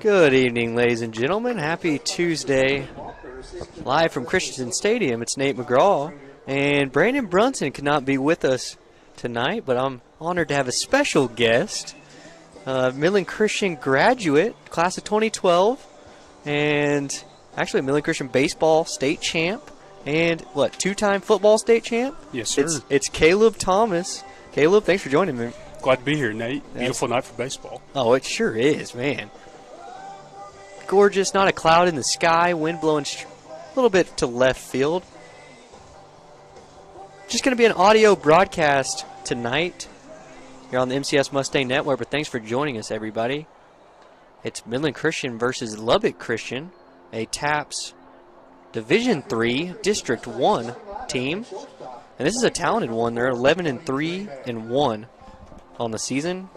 Good evening, ladies and gentlemen. Happy Tuesday. Live from Christensen Stadium, it's Nate McGraw. And Brandon Brunson could not be with us tonight, but I'm honored to have a special guest, Midland Christian graduate, class of 2012, and actually a Midland Christian baseball state champ, and two-time football state champ? Yes, sir. It's Caleb Thomas. Caleb, thanks for joining me. Glad to be here, Nate. Beautiful night for baseball. Oh, it sure is, man. Gorgeous, not a cloud in the sky, wind blowing a little bit to left field. Just going to be an audio broadcast tonight here on the MCS Mustang Network, but thanks for joining us, everybody. It's Midland Christian versus Lubbock Christian, a TAPS Division III District 1 team. And this is a talented one. They're 11-3-1 on the season.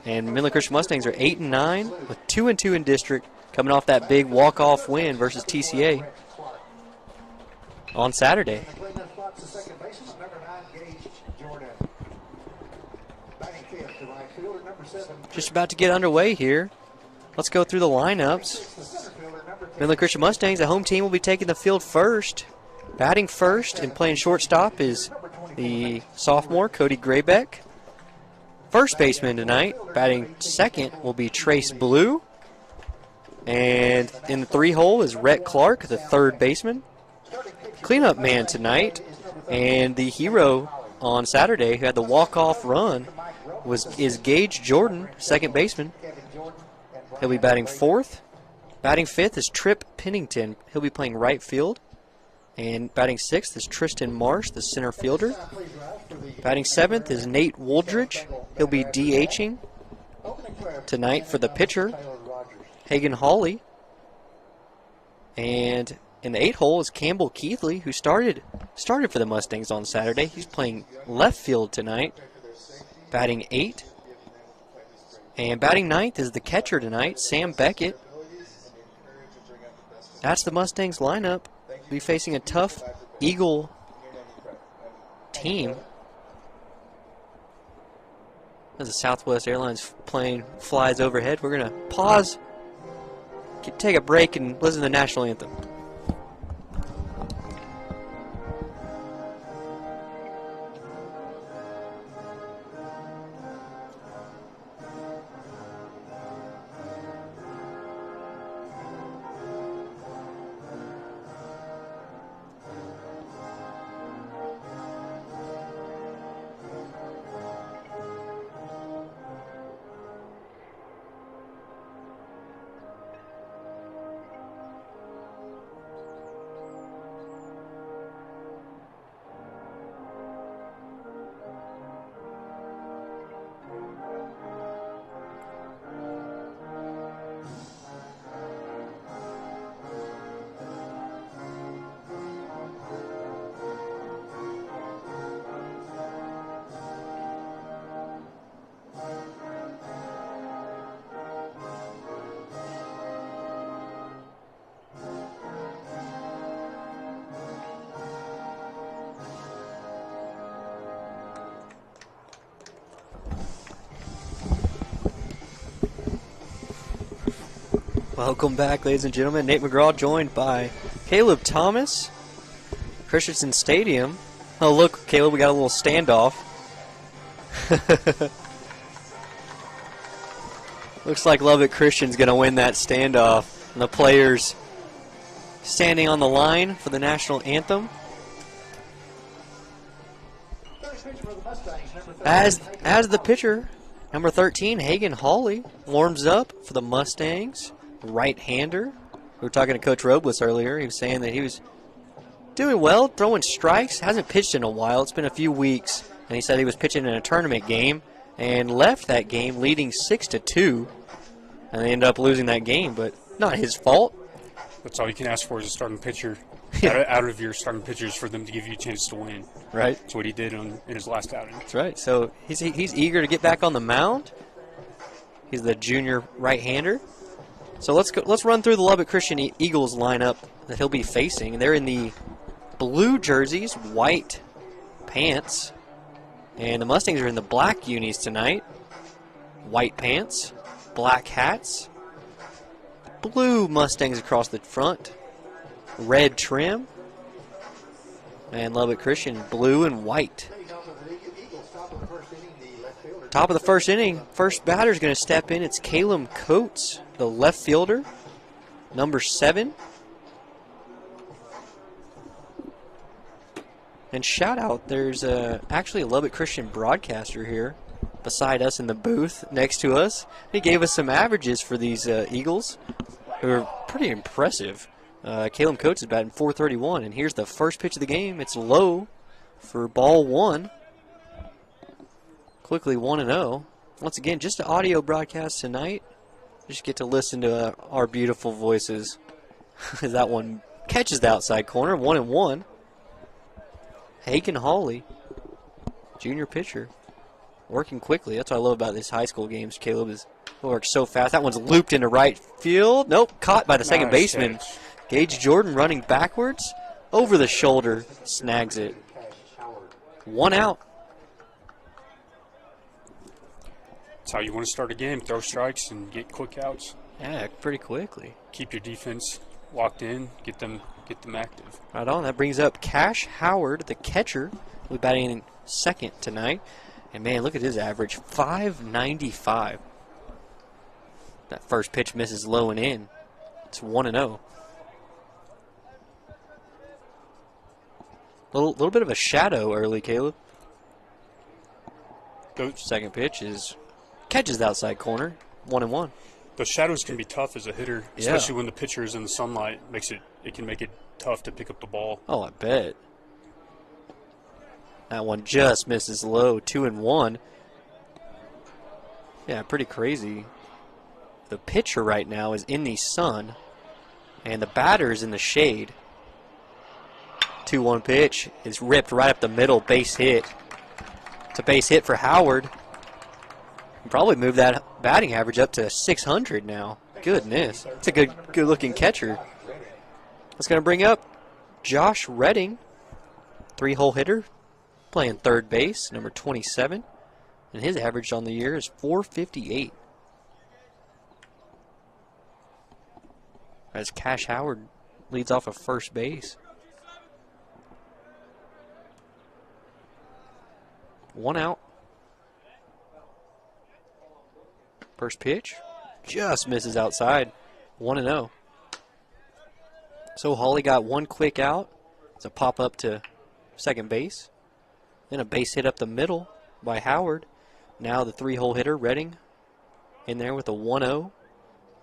And Midland Christian Mustangs are 8-9 with 2-2 in district, coming off that big walk-off win versus TCA on Saturday. Just about to get underway here. Let's go through the lineups. Midland Christian Mustangs, the home team, will be taking the field first. Batting first and playing shortstop is the sophomore, Cody Graybeck. First baseman tonight, batting second, will be Trace Blue. And in the three-hole is Rhett Clark, the third baseman. Cleanup man tonight, and the hero on Saturday who had the walk-off run is Gage Jordan, second baseman. He'll be batting fourth. Batting fifth is Trip Pennington. He'll be playing right field. And batting sixth is Tristan Marsh, the center fielder. Batting seventh is Nate Wooldridge. He'll be DHing tonight for the pitcher, Hagan Hawley. And in the 8-hole is Campbell Keithley, who started for the Mustangs on Saturday. He's playing left field tonight, batting 8. And batting ninth is the catcher tonight, Sam Beckett. That's the Mustangs lineup. We'll be facing a tough Eagle team. As the Southwest Airlines plane flies overhead, we're going to pause, take a break, and listen to the national anthem. Welcome back, ladies and gentlemen. Nate McGraw joined by Caleb Thomas, Christensen Stadium. Oh, look, Caleb, we got a little standoff. Looks like Lubbock Christian's going to win that standoff. And the players standing on the line for the national anthem. As the pitcher, number 13, Hagan Hawley, warms up for the Mustangs. Right-hander. We were talking to Coach Robles earlier. He was saying that he was doing well, throwing strikes. Hasn't pitched in a while. It's been a few weeks. And he said he was pitching in a tournament game and left that game leading 6-2. And they ended up losing that game, but not his fault. That's all you can ask for is a starting pitcher. Out of your starting pitchers for them to give you a chance to win. Right. That's what he did in his last outing. That's right. So he's eager to get back on the mound. He's the junior right-hander. So let's run through the Lubbock Christian Eagles lineup that he'll be facing. They're in the blue jerseys, white pants, and the Mustangs are in the black unis tonight, white pants. black hats. Blue Mustangs across the front. Red trim. And Lubbock Christian, blue and white. Top of the first inning, first batter is going to step in. It's Caleb Coates, the left fielder, number 7. And shout out, there's actually a Lubbock Christian broadcaster here beside us in the booth next to us. He gave us some averages for these Eagles, who are pretty impressive. Caleb Coates is batting .431, and here's the first pitch of the game. It's low for ball 1. Quickly 1-0. Once again, just an audio broadcast tonight. Just get to listen to our beautiful voices. That one catches the outside corner, 1-1. Haken Hawley, junior pitcher, working quickly. That's what I love about these high school games. Caleb works so fast. That one's looped into right field. Nope, caught by the second baseman. Catch. Gage Jordan running backwards, over the shoulder, snags it. 1 out. That's how you want to start a game. Throw strikes and get quick outs. Yeah, pretty quickly. Keep your defense locked in. Get them active. Right on. That brings up Cash Howard, the catcher. We'll be batting second tonight. And, man, look at his average, .595. That first pitch misses low and in. It's 1-0. Little bit of a shadow early, Caleb. Second pitch catches the outside corner, 1-1. Those shadows can be tough as a hitter, especially when the pitcher is in the sunlight. It can make it tough to pick up the ball. Oh, I bet. That one just misses low, 2-1. Yeah, pretty crazy. The pitcher right now is in the sun, and the batter is in the shade. 2-1 pitch is ripped right up the middle, base hit. It's a base hit for Howard. Probably move that batting average up to 600 now. Goodness. It's a good-looking catcher. That's going to bring up Josh Redding, 3-hole hitter, playing third base, number 27. And his average on the year is .458. As Cash Howard leads off of first base. 1 out. First pitch just misses outside. 1-0. So Hawley got one quick out. It's a pop up to second base. Then a base hit up the middle by Howard. Now the 3-hole hitter, Redding, in there with a 1-0.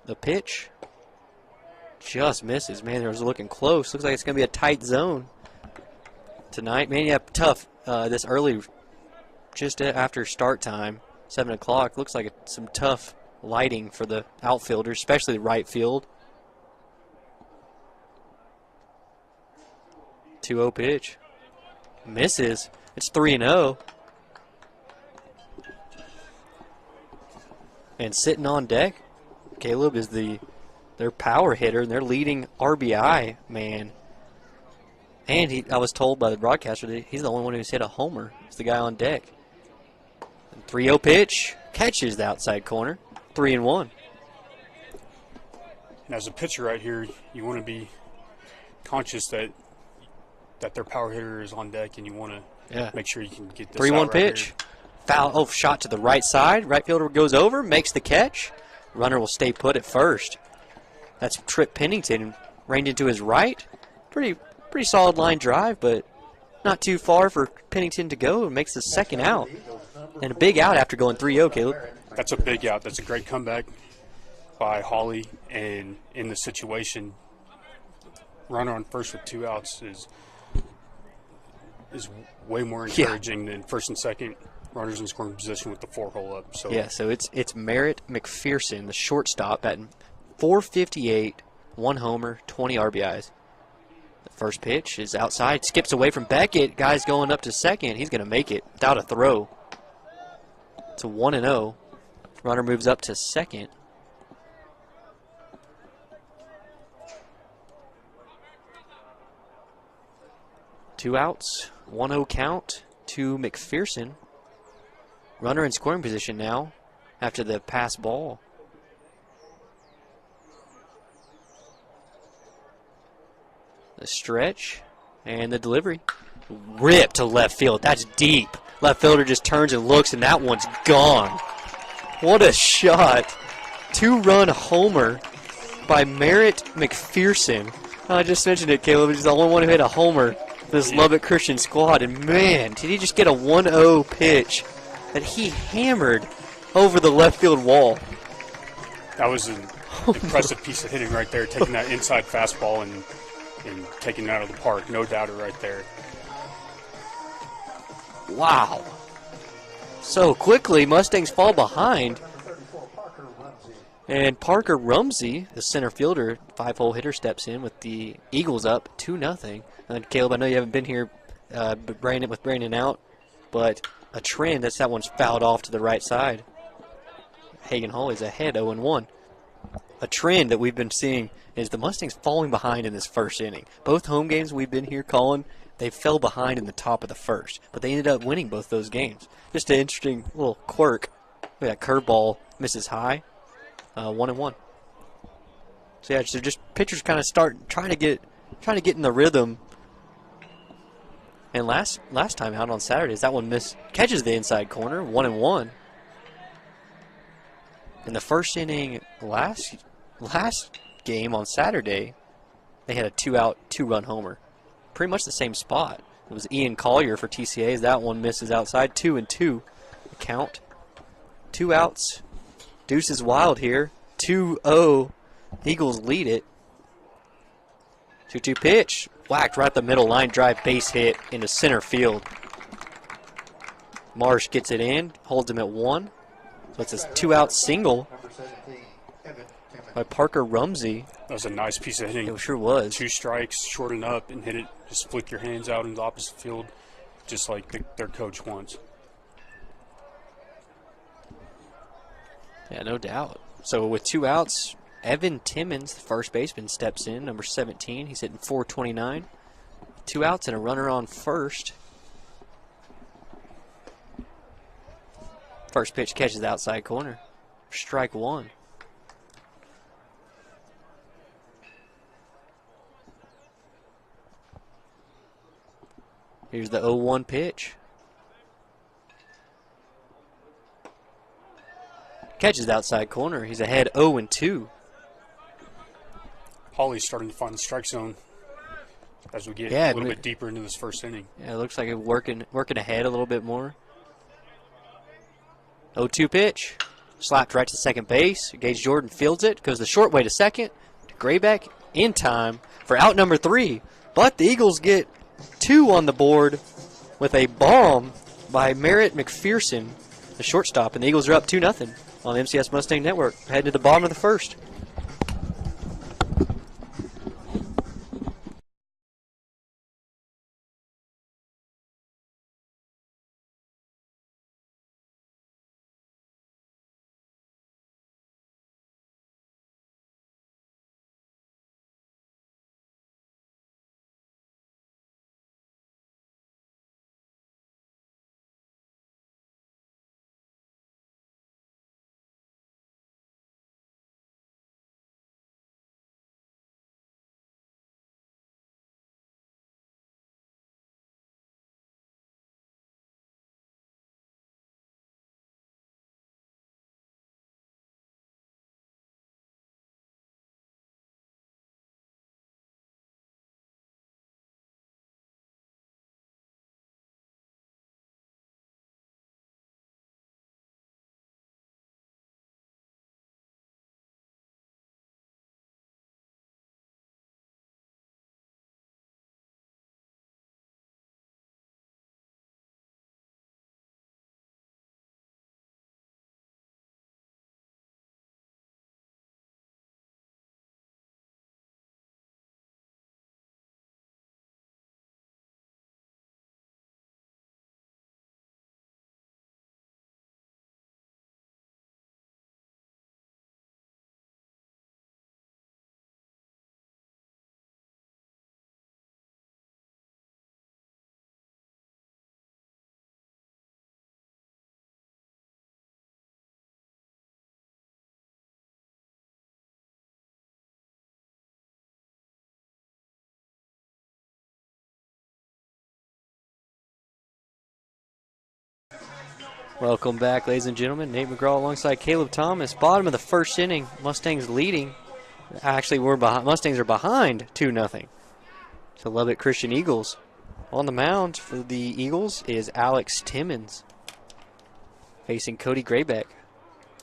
The pitch just misses. Man, it was looking close. Looks like it's going to be a tight zone tonight. Man, yeah, tough this early, just after start time, 7 o'clock. Looks like some tough lighting for the outfielders, especially the right field. 2-0 pitch. Misses. It's 3-0. And sitting on deck, Caleb is their power hitter and their leading RBI man. And I was told by the broadcaster that he's the only one who's hit a homer. He's the guy on deck. 3-0 pitch, catches the outside corner, 3-1. And as a pitcher right here, you want to be conscious that their power hitter is on deck, and you want to make sure you can get this 3-1 out pitch. Right Foul, shot to the right side. Right fielder goes over, makes the catch. Runner will stay put at first. That's Trip Pennington, reined into his right. Pretty solid line drive, but not too far for Pennington to go, and makes the second out. And a big out after going 3-0, Caleb. That's a big out. That's a great comeback by Hawley. And in the situation, runner on first with 2 outs is way more encouraging than first and second runners in scoring position with the 4-hole up. So yeah, so it's Merritt McPherson, the shortstop, batting .458, 1 homer, 20 RBIs. The first pitch is outside, skips away from Beckett. Guy's going up to second. He's going to make it without a throw. It's a 1-0. Runner moves up to second. Two outs, 1-0 count to McPherson. Runner in scoring position now after the pass ball. The stretch and the delivery. Rip to left field. That's deep. Left fielder just turns and looks, and that one's gone. What a shot. 2-run homer by Merritt McPherson. I just mentioned it, Caleb. He's the only one who hit a homer for this Lubbock Christian squad. And, man, did he just get a 1-0 pitch that he hammered over the left field wall. That was an impressive piece of hitting right there, taking that inside fastball and taking it out of the park. No doubter right there. Wow. So quickly, Mustangs fall behind. And Parker Rumsey, the center fielder, 5-hole hitter, steps in with the Eagles up 2-0. And Caleb, I know you haven't been here with Brandon out, but a trend, that one's fouled off to the right side. Hagen Hall is ahead 0-1. A trend that we've been seeing is the Mustangs falling behind in this first inning. Both home games we've been here calling, they fell behind in the top of the first, but they ended up winning both those games. Just an interesting little quirk. That curveball misses high, 1-1. So yeah, so just pitchers kind of trying to get in the rhythm. And last time out on Saturdays, that one catches the inside corner, 1-1. In the first inning last game on Saturday, they had a 2-run homer. Pretty much the same spot. It was Ian Collier for TCAs. That one misses outside. 2-2 count. 2 outs. Deuce is wild here. 2-0. Eagles lead it. 2-2 pitch. Whacked right at the middle. Line drive base hit into center field. Marsh gets it in. Holds him at 1. So it's a 2-out single by Parker Rumsey. That was a nice piece of hitting. It sure was. 2 strikes, shorten up, and hit it. Just flick your hands out in the opposite field, just like their coach wants. Yeah, no doubt. So with 2 outs, Evan Timmons, the first baseman, steps in, number 17. He's hitting .429. 2 outs and a runner on first. First pitch catches the outside corner. Strike 1. Here's the 0-1 pitch. Catches the outside corner. He's ahead 0-2. Hawley's starting to find the strike zone as we get a little bit deeper into this first inning. Yeah, it looks like it's working ahead a little bit more. 0-2 pitch. Slapped right to second base. Gage Jordan fields it. Goes the short way to second. To Graybeck in time for out number 3. But the Eagles get 2 on the board with a bomb by Merritt McPherson, the shortstop. And the Eagles are up 2-0 on the MCS Mustang Network. Heading to the bottom of the first. Welcome back, ladies and gentlemen. Nate McGraw alongside Caleb Thomas. Bottom of the first inning, Mustangs leading. Actually, Mustangs are behind 2-0 to Lubbock Christian Eagles. On the mound for the Eagles is Alex Timmons facing Cody Graybeck.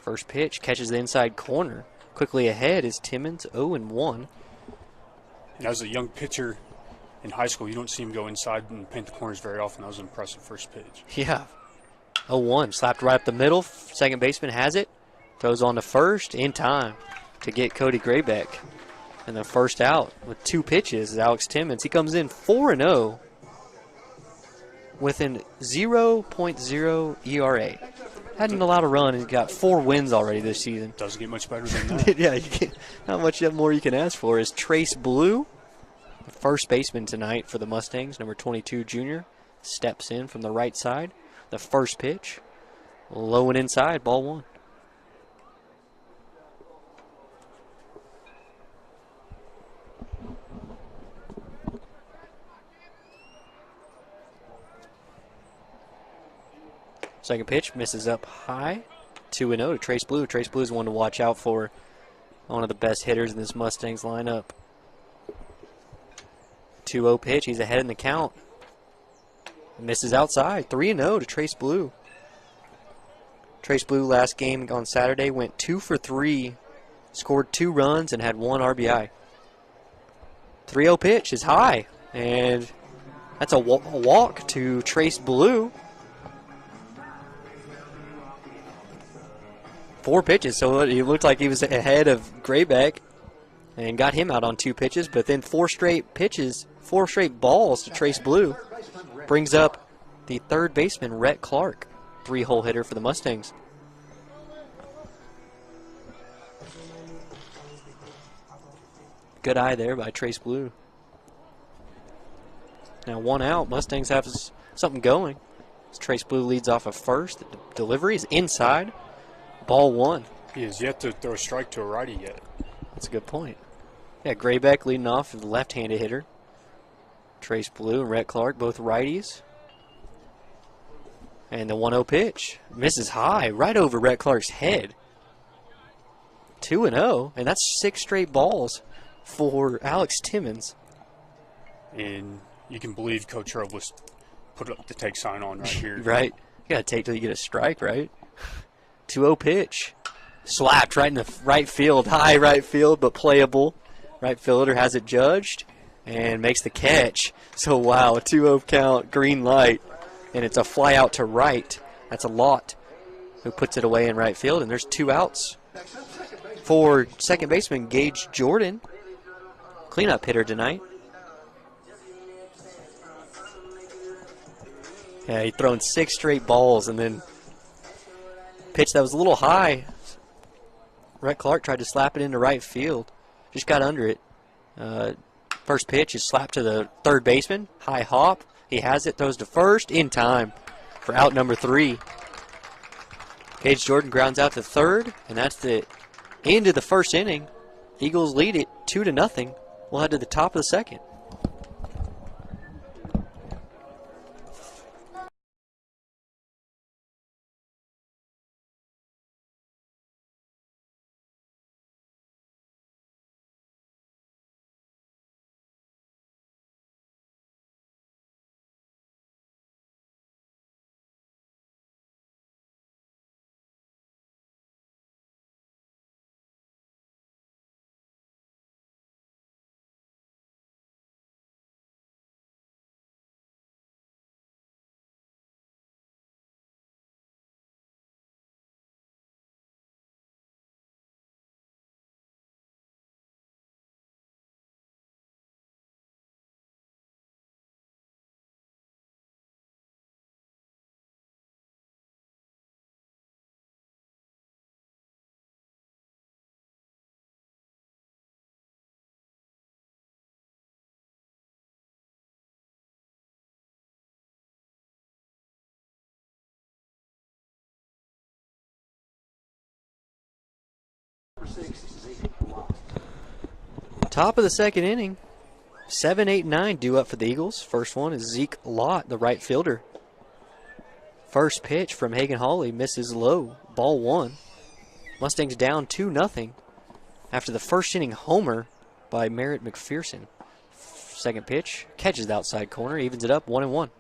First pitch catches the inside corner. Quickly ahead is Timmons, 0-1. As a young pitcher in high school, you don't see him go inside and paint the corners very often. That was an impressive first pitch. Yeah. 0-1, slapped right up the middle. Second baseman has it. Throws on to first in time to get Cody Graybeck. And the first out with 2 pitches is Alex Timmons. He comes in 4-0 with an 0.0 ERA. Hadn't allowed a run and got 4 wins already this season. Doesn't get much better than that. Yeah, not much more you can ask for. Is Trace Blue, the first baseman tonight for the Mustangs, number 22 junior, steps in from the right side. The first pitch, low and inside, ball 1. Second pitch misses up high, 2-0 to Trace Blue. Trace Blue is one to watch out for, one of the best hitters in this Mustangs lineup. 2-0 pitch, he's ahead in the count. Misses outside, 3-0 to Trace Blue. Trace Blue last game on Saturday went 2 for 3, scored 2 runs and had 1 RBI. 3-0 pitch is high, and that's a walk to Trace Blue. 4 pitches, so it looked like he was ahead of Graybeck and got him out on 2 pitches, but then 4 straight pitches, 4 straight balls to Trace Blue. Brings up the third baseman, Rhett Clark, 3-hole hitter for the Mustangs. Good eye there by Trace Blue. Now 1 out, Mustangs have something going. As Trace Blue leads off of first. The delivery is inside, ball 1. He has yet to throw a strike to a righty yet. That's a good point. Yeah, Graybeck leading off as the left-handed hitter. Trace Blue and Rhett Clark, both righties. And the 1-0 pitch misses high, right over Rhett Clark's head. 2-0, and that's 6 straight balls for Alex Timmons. And you can believe Coach Robles put up the take sign on right here. Right. You got to take till you get a strike, right? 2-0 pitch. Slapped right in the right field, high right field, but playable. Right fielder has it judged and makes the catch. So, wow, a 2-0 count, green light, and it's a fly out to right. That's a Lott who puts it away in right field, and there's 2 outs for second baseman Gage Jordan, cleanup hitter tonight. Yeah, he thrown 6 straight balls, and then pitch that was a little high. Rhett Clark tried to slap it into right field, just got under it. First pitch is slapped to the third baseman. High hop. He has it, throws to first in time for out number 3. Gage Jordan grounds out to third, and that's the end of the first inning. Eagles lead it 2-0. We'll head to the top of the second. Top of the second inning. 7, 8, 9 due up for the Eagles. First one is Zeke Lott, the right fielder. First pitch from Hagen Hawley misses low. Ball 1. Mustangs down 2-0 after the first inning homer by Merritt McPherson. Second pitch, catches the outside corner, evens it up 1-1.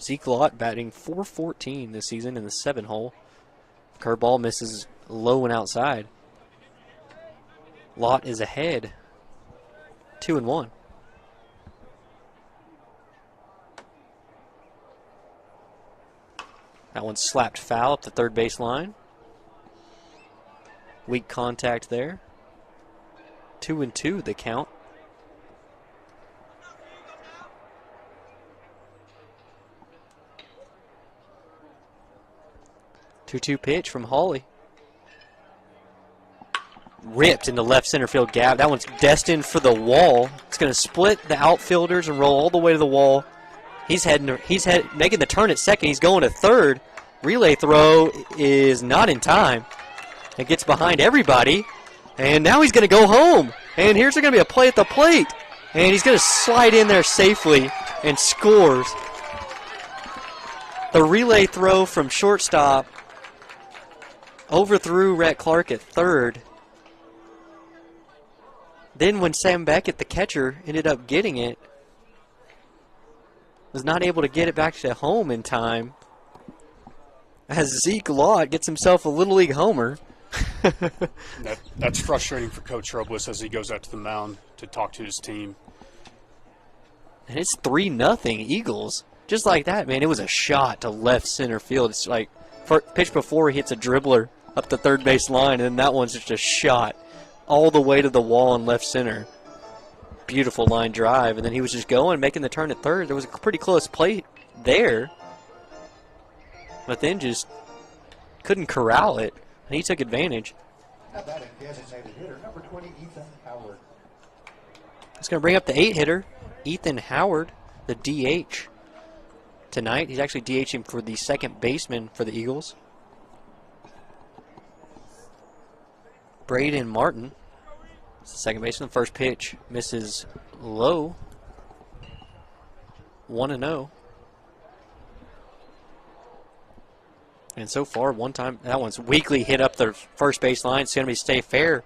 Zeke Lott batting .414 this season in the 7-hole. Curveball misses low and outside. Lott is ahead 2-1. That one's slapped foul up the third base line. Weak contact there. 2-2 the count. Two-two pitch from Hawley. Ripped into left center field gap. That one's destined for the wall. It's going to split the outfielders and roll all the way to the wall. He's making the turn at second. He's going to third. Relay throw is not in time. It gets behind everybody. And now he's going to go home. And here's going to be a play at the plate. And he's going to slide in there safely and scores. The relay throw from shortstop overthrew Rhett Clark at third. Then when Sam Beckett, the catcher, ended up getting it, was not able to get it back to home in time, as Zeke Lott gets himself a Little League homer. That's frustrating for Coach Robles as he goes out to the mound to talk to his team. And it's 3-0 Eagles. Just like that, man. It was a shot to left center field. It's like pitch before he hits a dribbler up the third base line, and then that one's just a shot all the way to the wall in left center. Beautiful line drive, and then he was just going, making the turn at third. There was a pretty close play there, but then just couldn't corral it, and he took advantage. That's going to bring up the 8-hitter, Ethan Howard, the DH. Tonight, he's actually DHing for the second baseman for the Eagles. Braden Martin, the second baseman. First pitch misses low. 1-0. And so far, one time, that one's weakly hit up the first base line. It's going to be stay fair.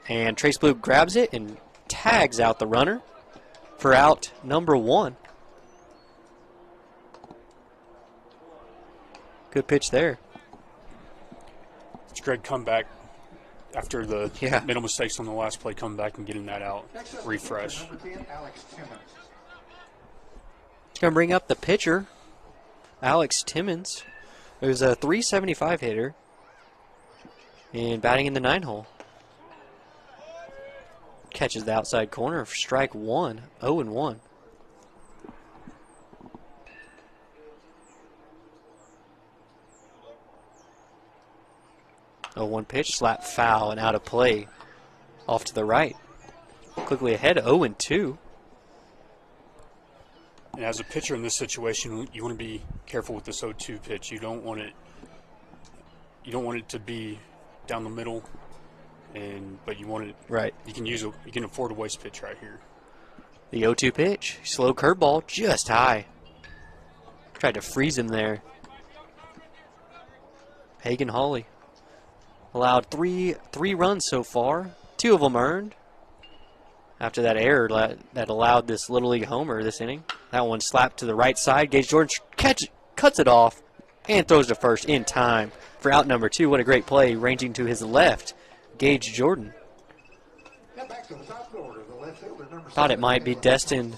And Trace Blue grabs it and tags out the runner for out number 1. Good pitch there. It's a great comeback after the middle mistakes on the last play, come back and getting that out. Refresh. It's going to bring up the pitcher, Alex Timmons, who's a .375 hitter and batting in the 9-hole. Catches the outside corner for strike 1, 0-1. 0-1 pitch, slap foul and out of play. Off to the right. Quickly ahead, 0-2. And as a pitcher in this situation, you want to be careful with this 0-2 pitch. You don't want it to be down the middle, but you want it right. You can afford a waste pitch right here. The 0-2 pitch, slow curveball, just high. Tried to freeze him there. Hagen Hawley allowed three runs so far, 2 of them earned. After that error that allowed this Little League homer this inning. That one slapped to the right side. Gage Jordan cuts it off and throws to first in time for out number 2. What a great play, ranging to his left, Gage Jordan. Thought it might be destined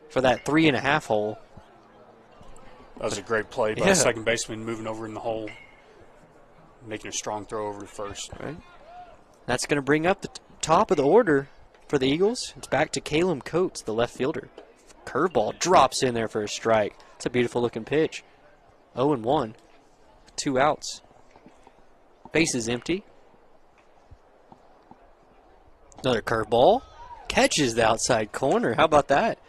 for that 3.5 hole. That was a great play by the second baseman, moving over in the hole, making a strong throw over to first. Right. That's going to bring up the top of the order for the Eagles. It's back to Caleb Coates, the left fielder. Curveball drops in there for a strike. It's a beautiful looking pitch. 0-1. 2 outs. Base is empty. Another curveball. Catches the outside corner. How about that?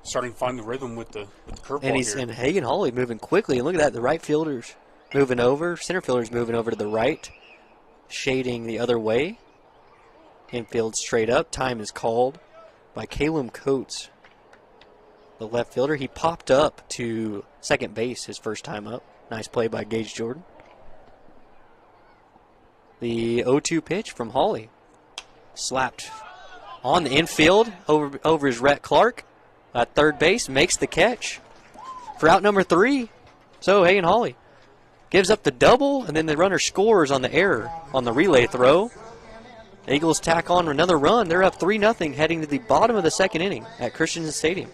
Starting to find the rhythm with the curveball And Hagen Hawley moving quickly. And look at that. The right fielder's moving over. Center fielder's moving over to the right. Shading the other way. Infield straight up. Time is called by Caleb Coates. the left fielder. He popped up to second base his first time up. Nice play by Gage Jordan. The 0-2 pitch from Hawley. Slapped on the infield over his Rhett Clark. At third base, makes the catch for out number 3. So Hagen Hawley gives up the double, and then the runner scores on the error on the relay throw. Eagles tack on another run. They're up 3-0 heading to the bottom of the second inning at Christensen Stadium.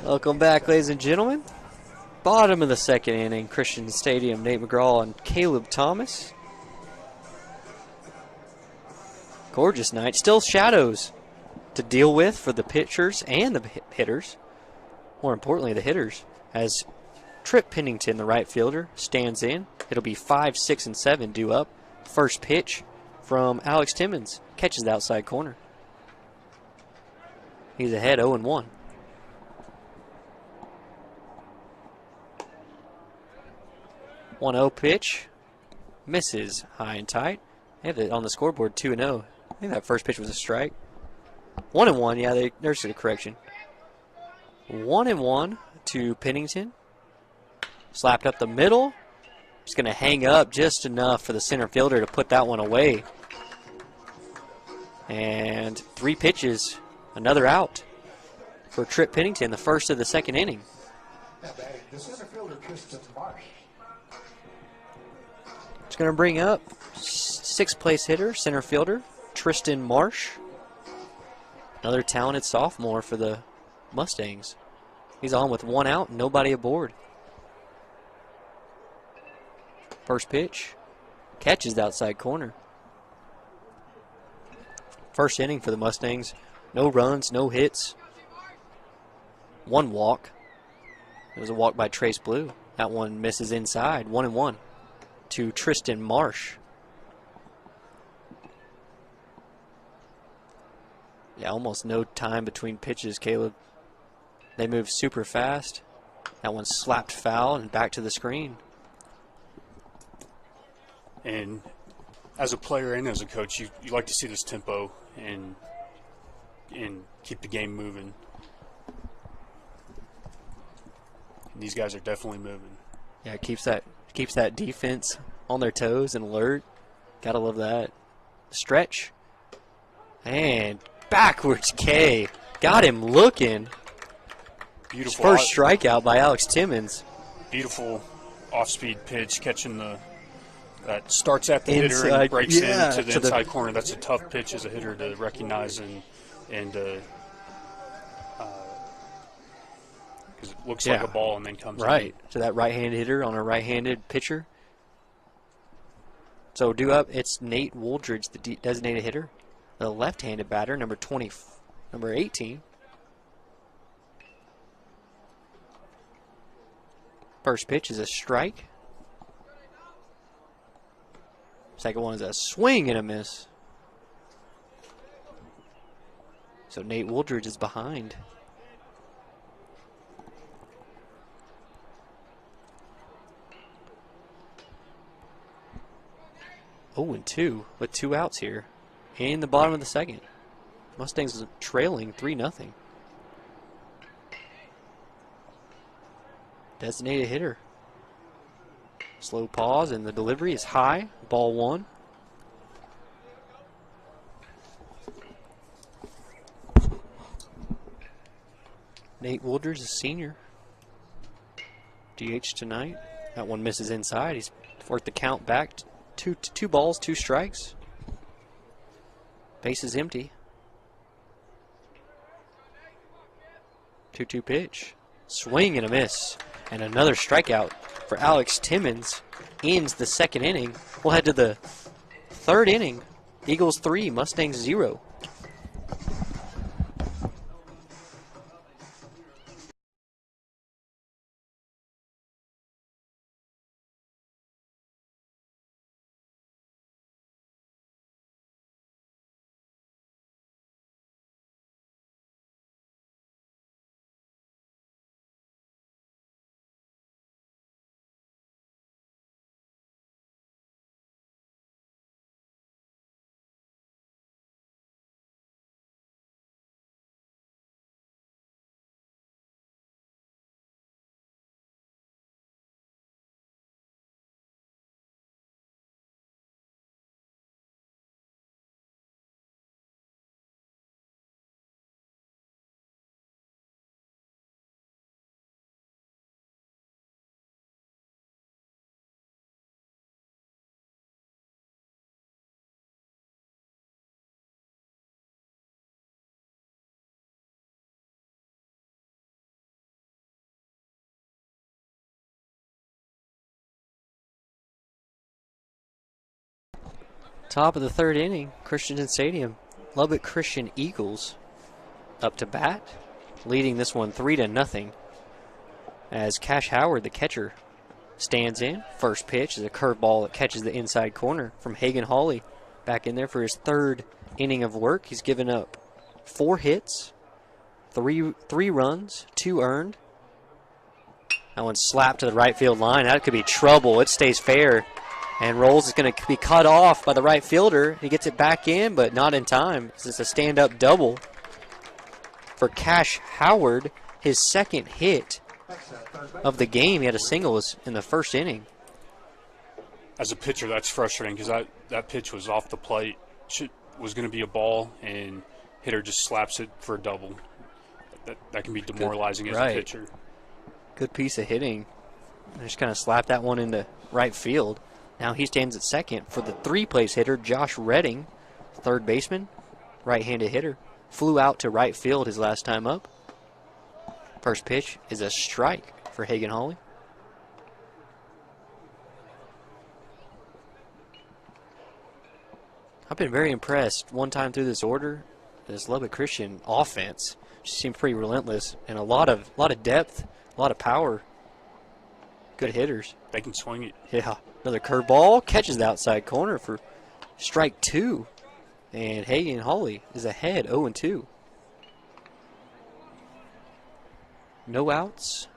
Welcome back, ladies and gentlemen. Bottom of the second inning, Christian Stadium, Nate McGraw and Caleb Thomas. Gorgeous night. Still shadows to deal with for the pitchers and the hitters. More importantly, the hitters. As Trip Pennington, the right fielder, stands in. It'll be 5, 6, and 7 due up. First pitch from Alex Timmons. Catches the outside corner. He's ahead 0-1. 1-0 pitch. Misses high and tight. They have it on the scoreboard 2-0. I think that first pitch was a strike. 1-1, yeah, there's a correction. 1-1 to Pennington. Slapped up the middle. Just going to hang up just enough for the center fielder to put that one away. And 3 pitches, another out for Trip Pennington, the first of the second inning. The center fielder, Tristan Marsh. It's going to bring up 6th place hitter, center fielder, Tristan Marsh. Another talented sophomore for the Mustangs. He's on with 1 out, nobody aboard. First pitch, catches the outside corner. First inning for the Mustangs, no runs, no hits. 1 walk. It was a walk by Trace Blue. That one misses inside, 1-1 to Tristan Marsh. Yeah, almost no time between pitches, Caleb. They move super fast. That one slapped foul and back to the screen. And as a player and as a coach, you like to see this tempo and keep the game moving. And these guys are definitely moving. Yeah, it keeps that defense on their toes and alert. Gotta love that. Stretch. And backwards K. Got him looking. Beautiful. First strikeout by Alex Timmons. Beautiful off-speed pitch, catching that starts at the hitter Inside, and breaks yeah, into the to the- inside corner. That's a tough pitch as a hitter to recognize because it looks like Yeah. a ball and then comes Right. in. To that right-handed hitter on a right-handed pitcher. So due up, it's Nate Wooldridge, the designated hitter. The left-handed batter, number 18. First pitch is a strike. Second one is a swing and a miss. So Nate Wooldridge is behind. Oh, and 2 with 2 outs here in the bottom of the second. Mustangs trailing 3-0. Designated hitter. Slow pause, and the delivery is high. Ball 1. Nate Wooders, a senior. DH tonight. That one misses inside. He's worked the count back. Two balls, 2 strikes. Base is empty. 2-2 pitch. Swing and a miss. And another strikeout for Alex Timmons ends the 2nd inning. We'll head to the 3rd inning. Eagles 3, Mustangs 0. Top of the 3rd inning, Christensen Stadium. Lubbock Christian Eagles up to bat, leading this one 3-0. As Cash Howard, the catcher, stands in. First pitch is a curveball that catches the inside corner from Hagen Hawley. Back in there for his 3rd inning of work. He's given up 4 hits, 3 runs, 2 earned. That one's slapped to the right field line. That could be trouble. It stays fair. And Rolls is going to be cut off by the right fielder. He gets it back in, but not in time. It's a stand-up double for Cash Howard, his 2nd hit of the game. He had a single in the 1st inning. As a pitcher, that's frustrating because that pitch was off the plate. Was going to be a ball, and hitter just slaps it for a double. That can be demoralizing as a pitcher. Good piece of hitting. Just kind of slapped that one into right field. Now he stands at 2nd for the 3-place hitter, Josh Redding, 3rd baseman, right-handed hitter. Flew out to right field his last time up. First pitch is a strike for Hagen Hawley. I've been very impressed one time through this order. This Lubbock Christian offense just seemed pretty relentless, and a lot of depth, a lot of power. Good hitters. They can swing it. Yeah. Another curveball. Catches the outside corner for strike 2. And Hagen Hawley is ahead 0-2. No outs.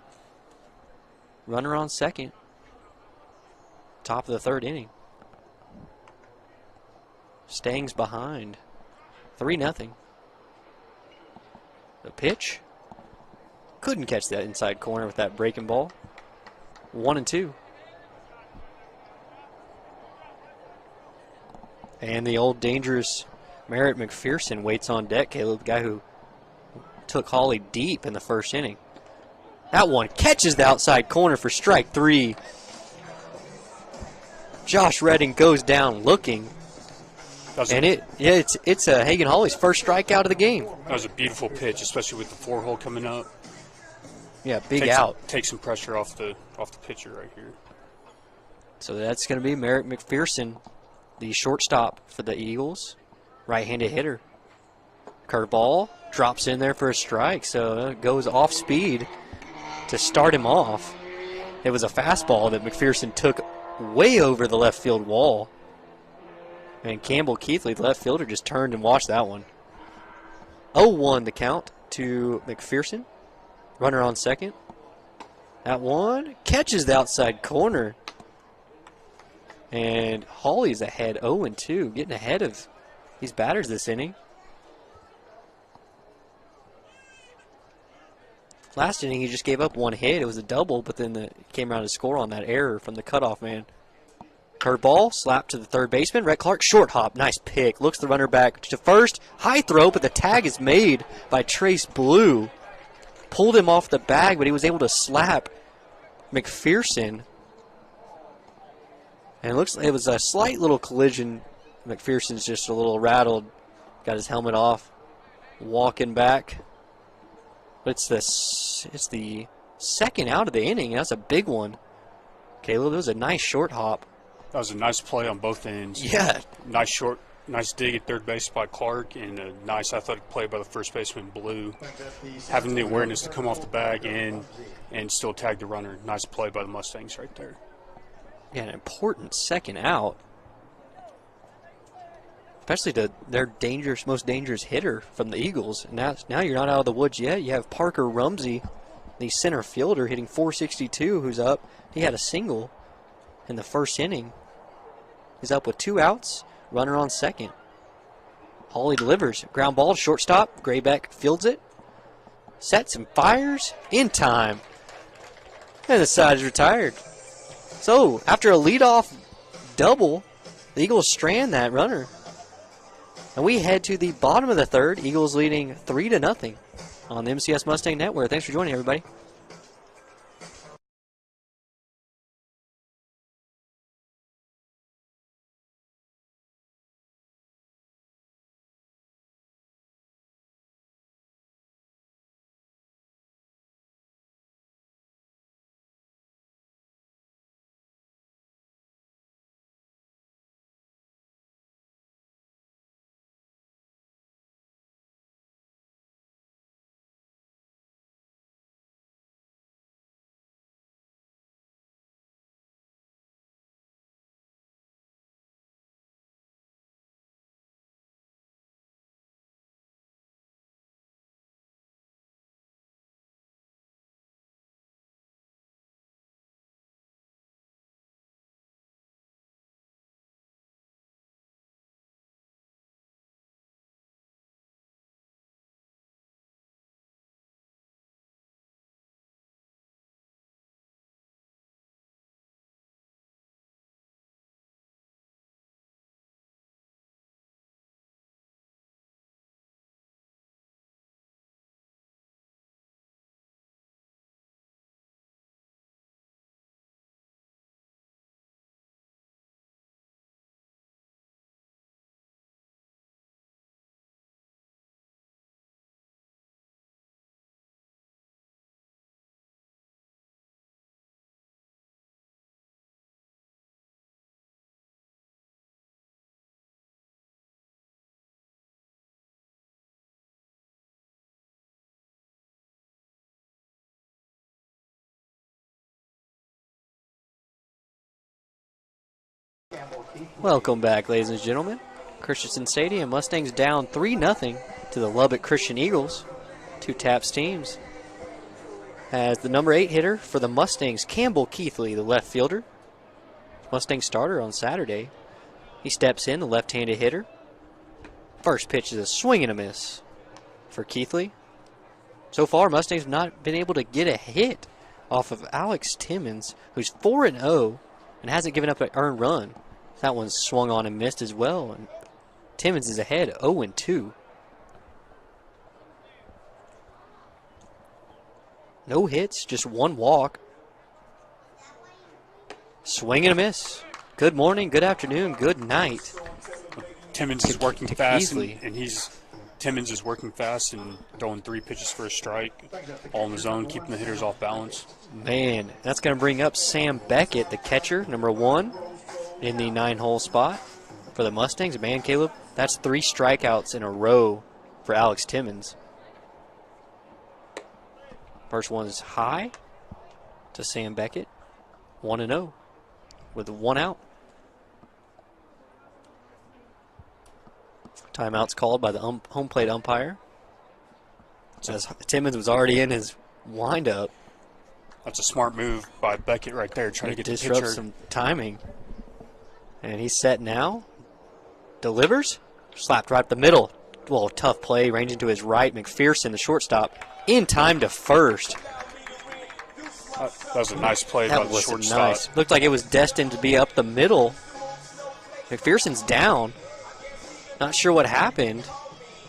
Runner on 2nd. Top of the 3rd inning. Stangs behind. 3-0. The pitch. Couldn't catch that inside corner with that breaking ball. 1-2. And the old dangerous Merritt McPherson waits on deck, Caleb, the guy who took Hawley deep in the 1st inning. That one catches the outside corner for strike 3. Josh Redding goes down looking. And it's Hagen Hawley's first strikeout of the game. That was a beautiful pitch, especially with the 4-hole coming up. Yeah, big out. Take some pressure off the pitcher right here. So that's going to be Merritt McPherson, the shortstop for the Eagles, right-handed hitter. Curveball drops in there for a strike, so it goes off speed to start him off. It was a fastball that McPherson took way over the left field wall. And Campbell Keithley, the left fielder, just turned and watched that one. 0-1 the count to McPherson. Runner on 2nd. That one catches the outside corner. And Hawley's ahead 0-2, getting ahead of these batters this inning. Last inning, he just gave up one hit. It was a double, but then it came around to score on that error from the cutoff man. Curveball, slap to the third baseman. Rhett Clark, short hop, nice pick. Looks the runner back to first. High throw, but the tag is made by Trace Blue. Pulled him off the bag, but he was able to slap McPherson. And it looks like it was a slight little collision. McPherson's just a little rattled. Got his helmet off. Walking back. But it's the second out of the inning. That's a big one. Caleb, that was a nice short hop. That was a nice play on both ends. Yeah. Nice dig at third base by Clark, and a nice athletic play by the first baseman, Blue. Having the awareness to come off the bag and still tag the runner. Nice play by the Mustangs right there. Yeah, an important second out. Especially to their most dangerous hitter from the Eagles. And now you're not out of the woods yet. You have Parker Rumsey, the center fielder, hitting .462, who's up. He had a single in the first inning. He's up with 2 outs, runner on second. Hawley delivers. Ground ball to shortstop. Graybeck fields it. Sets and fires in time. And the side is retired. So, after a leadoff double, the Eagles strand that runner. And we head to the bottom of the third. Eagles leading 3-0 on the MCS Mustang Network. Thanks for joining, everybody. Welcome back, ladies and gentlemen. Christensen Stadium, Mustangs down 3-0 to the Lubbock Christian Eagles. 2 Taps teams. As the number 8 hitter for the Mustangs, Campbell Keithley, the left fielder. Mustang starter on Saturday. He steps in, the left-handed hitter. First pitch is a swing and a miss for Keithley. So far, Mustangs have not been able to get a hit off of Alex Timmons, who's 4-0 and hasn't given up an earned run. That one's swung on and missed as well. And Timmons is ahead, 0-2. No hits, just 1 walk. Swing and a miss. Good morning, good afternoon, good night. Timmons is working fast, and Timmons is working fast and throwing 3 pitches for a strike, all on his own, keeping the hitters off balance. Man, that's going to bring up Sam Beckett, the catcher, number 1, in the 9-hole spot for the Mustangs. Man, Caleb, that's 3 strikeouts in a row for Alex Timmons. First one is high to Sam Beckett, 1-0 with 1 out. Timeout's called by the home plate umpire, as Timmons was already in his windup. That's a smart move by Beckett right there, trying to get the pitcher. Disrupt some timing. And he's set now. Delivers. Slapped right up the middle. Well, tough play, ranging to his right. McPherson, the shortstop, in time to first. That was a nice play by That the was shortstop. nice. Looked like it was destined to be up the middle. McPherson's down. Not sure what happened,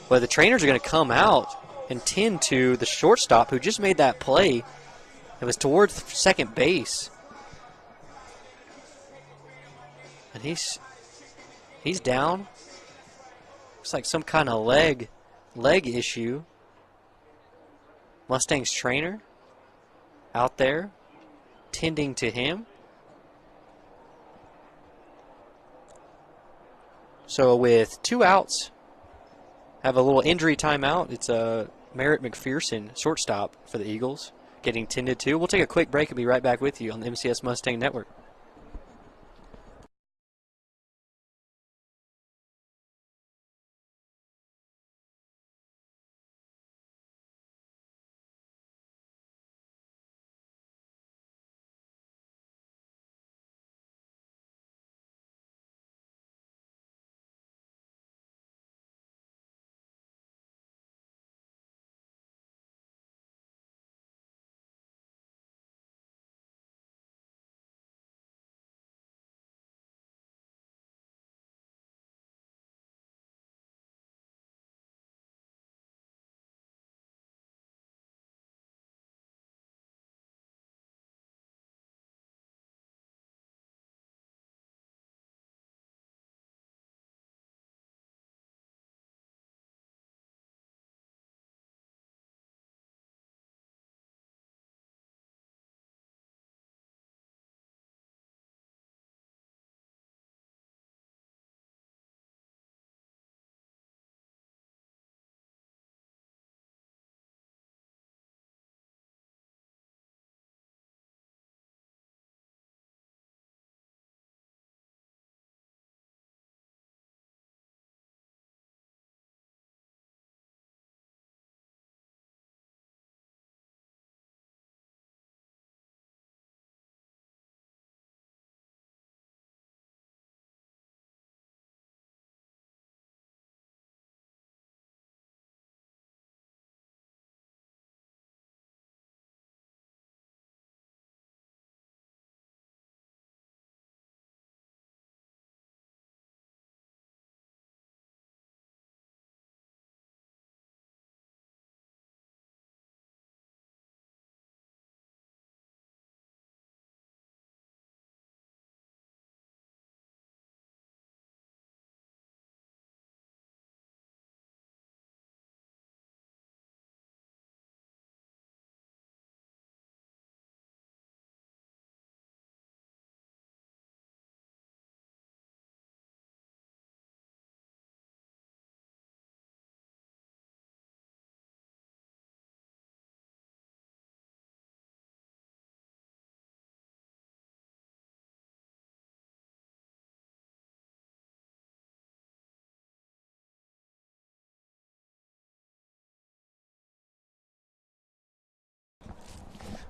but the trainers are going to come out and tend to the shortstop who just made that play. It was towards second base. And he's down. Looks like some kind of leg issue. Mustang's trainer out there tending to him. So with 2 outs, have a little injury timeout. It's Merritt McPherson, shortstop for the Eagles, getting tended to. We'll take a quick break and be right back with you on the MCS Mustang Network.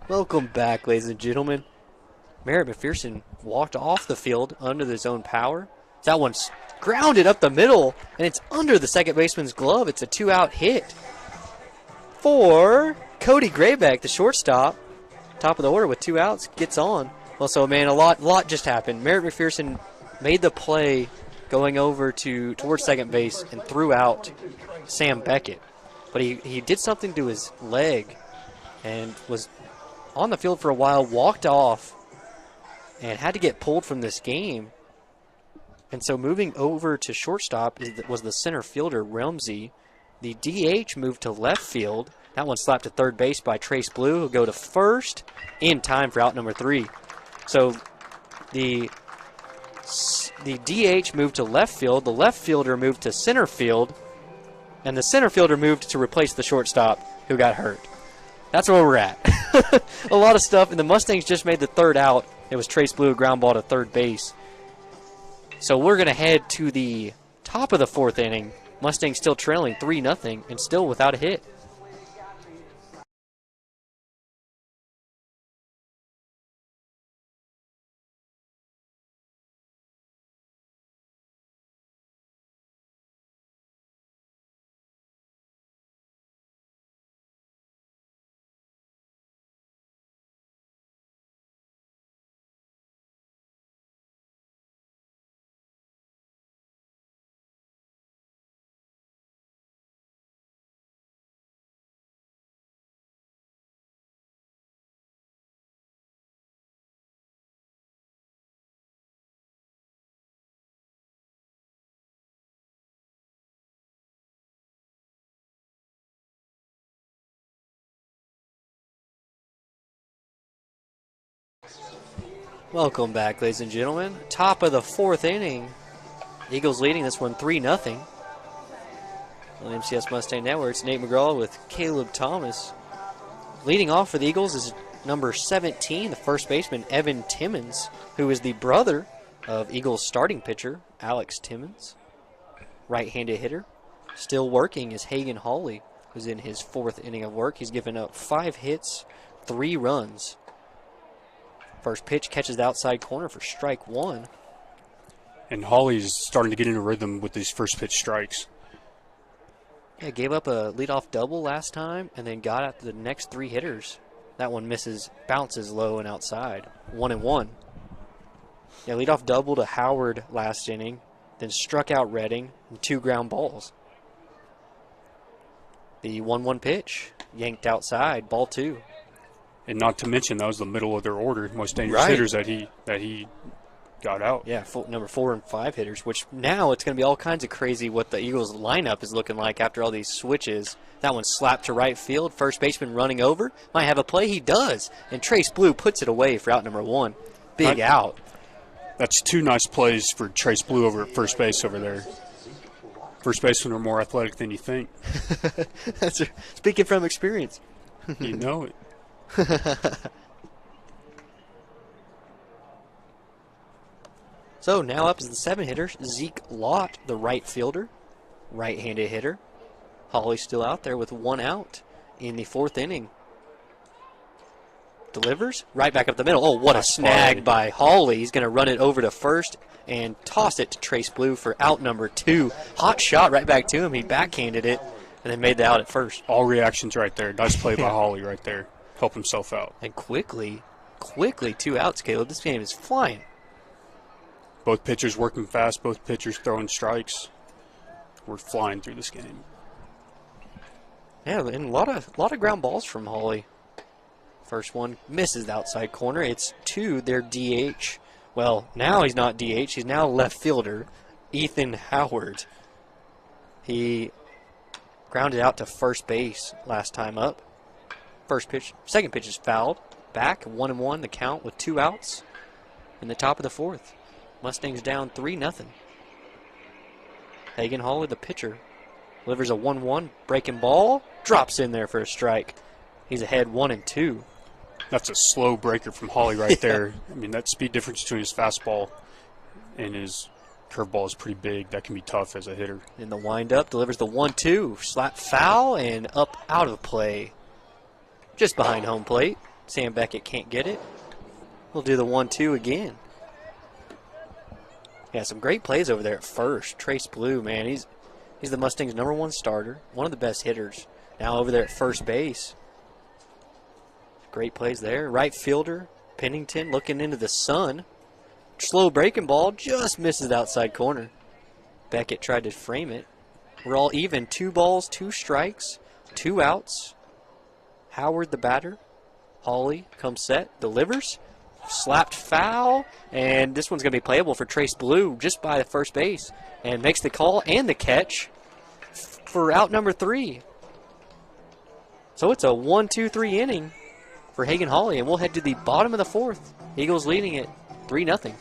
Welcome back, ladies and gentlemen. Merritt McPherson walked off the field under his own power. That one's grounded up the middle, and it's under the second baseman's glove. It's a 2-out hit for Cody Graybeck, the shortstop. Top of the order with 2 outs, gets on. Well, so, man, a lot just happened. Merritt McPherson made the play going over towards second base and threw out Sam Beckett. But he did something to his leg and was on the field for a while, walked off, and had to get pulled from this game. And so moving over to shortstop was the center fielder, Rumsey. The DH moved to left field. That one slapped to third base by Trace Blue, who'll go to first in time for out number 3. So the DH moved to left field, the left fielder moved to center field, and the center fielder moved to replace the shortstop who got hurt. That's where we're at. A lot of stuff, and the Mustangs just made the 3rd out. It was Trace Blue, ground ball to third base. So we're going to head to the top of the 4th inning. Mustangs still trailing 3-0 and still without a hit. Welcome back, ladies and gentlemen. Top of the fourth inning. Eagles leading this one 3-0. On MCS Mustang Network, it's Nate McGraw with Caleb Thomas. Leading off for the Eagles is number 17, the first baseman, Evan Timmons, who is the brother of Eagles starting pitcher, Alex Timmons. Right-handed hitter. Still working is Hagan Hawley, who's in his fourth inning of work. He's given up 5 hits, 3 runs. First pitch catches the outside corner for strike 1. And Hawley's starting to get into rhythm with these first pitch strikes. Yeah, gave up a leadoff double last time and then got out the next 3 hitters. That one misses, bounces low and outside. 1-1. Yeah, leadoff double to Howard last inning, then struck out Redding and 2 ground balls. The 1-1 pitch, yanked outside, ball 2. And not to mention that was the middle of their order, most dangerous hitters that he got out. Yeah, number 4 and 5 hitters, which now it's going to be all kinds of crazy what the Eagles lineup is looking like after all these switches. That one slapped to right field. First baseman running over. Might have a play. He does. And Trace Blue puts it away for out number 1. Big out. That's 2 nice plays for Trace Blue over at first base over there. First basemen are more athletic than you think. That's speaking from experience. You know it. So now up is the 7 hitter, Zeke Lott, the right fielder, right-handed hitter. Hawley's still out there with 1 out in the 4th inning. Delivers right back up the middle. Oh, what a snag by Hawley. He's going to run it over to first and toss it to Trace Blue for out number 2. Hot shot right back to him. He backhanded it and then made the out at first. All reactions right there. Nice play by Hawley right there. Help himself out. And quickly 2 outs, Caleb. This game is flying. Both pitchers working fast. Both pitchers throwing strikes. We're flying through this game. Yeah, and a lot of ground balls from Hawley. First one misses the outside corner. It's to their DH. Well, now he's not DH. He's now left fielder, Ethan Howard. He grounded out to first base last time up. Second pitch is fouled. Back, 1-1 the count with 2 outs in the top of the 4th. Mustangs down 3-0. Hagan Hawley, the pitcher, delivers a 1-1 breaking ball, drops in there for a strike. He's ahead 1-2. That's a slow breaker from Hawley right there. I mean, that speed difference between his fastball and his curveball is pretty big. That can be tough as a hitter. In the windup, delivers the 1-2, slap foul and up out of play. Just behind home plate. Sam Beckett can't get it. We'll do the 1-2 again. Yeah, some great plays over there at first. Trace Blue, man, he's the Mustangs' #1 starter, one of the best hitters. Now over there at first base. Great plays there. Right fielder, Pennington, looking into the sun. Slow breaking ball, just misses the outside corner. Beckett tried to frame it. We're all even. 2 balls, 2 strikes, 2 outs. Howard, the batter. Hawley comes set, delivers. Slapped foul, and this one's going to be playable for Trace Blue just by the first base, and makes the call and the catch for out number 3. So it's a 1-2-3 inning for Hagan Hawley, and we'll head to the bottom of the 4th. Eagles leading it 3-0.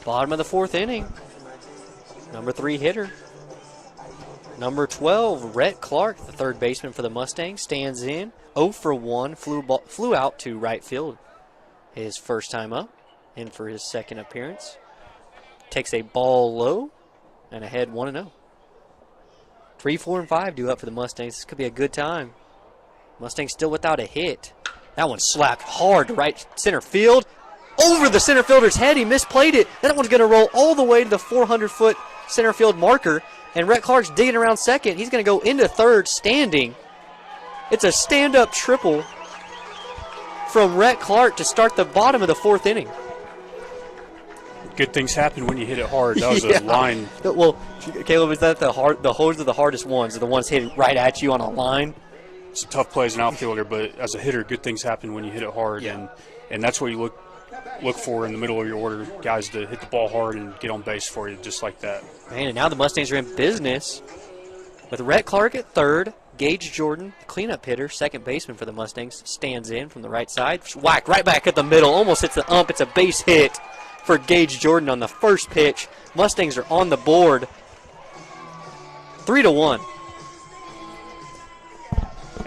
Bottom of the 4th inning. Number 3 hitter. Number 12, Rhett Clark, the third baseman for the Mustangs, stands in. 0 for 1, flew out to right field. His first time up, in for his second appearance. Takes a ball low, and ahead 1-0. 3, 4, and 5 due up for the Mustangs. This could be a good time. Mustangs still without a hit. That one slapped hard to right center field. Over the center fielder's head, he misplayed it. That one's going to roll all the way to the 400-foot center field marker. And Rhett Clark's digging around second. He's going to go into third standing. It's a stand-up triple from Rhett Clark to start the bottom of the 4th inning. Good things happen when you hit it hard. That was a line. Well, Caleb, is that those are the hardest ones? Are the ones hit right at you on a line? It's a tough play as an outfielder, but as a hitter, good things happen when you hit it hard. Yeah. And that's what you look for in the middle of your order, guys to hit the ball hard and get on base for you just like that. Man, and now the Mustangs are in business with Rhett Clark at third. Gage Jordan, cleanup hitter, second baseman for the Mustangs, stands in from the right side. Whack right back at the middle, almost hits the ump. It's a base hit for Gage Jordan on the first pitch. Mustangs are on the board, 3-1.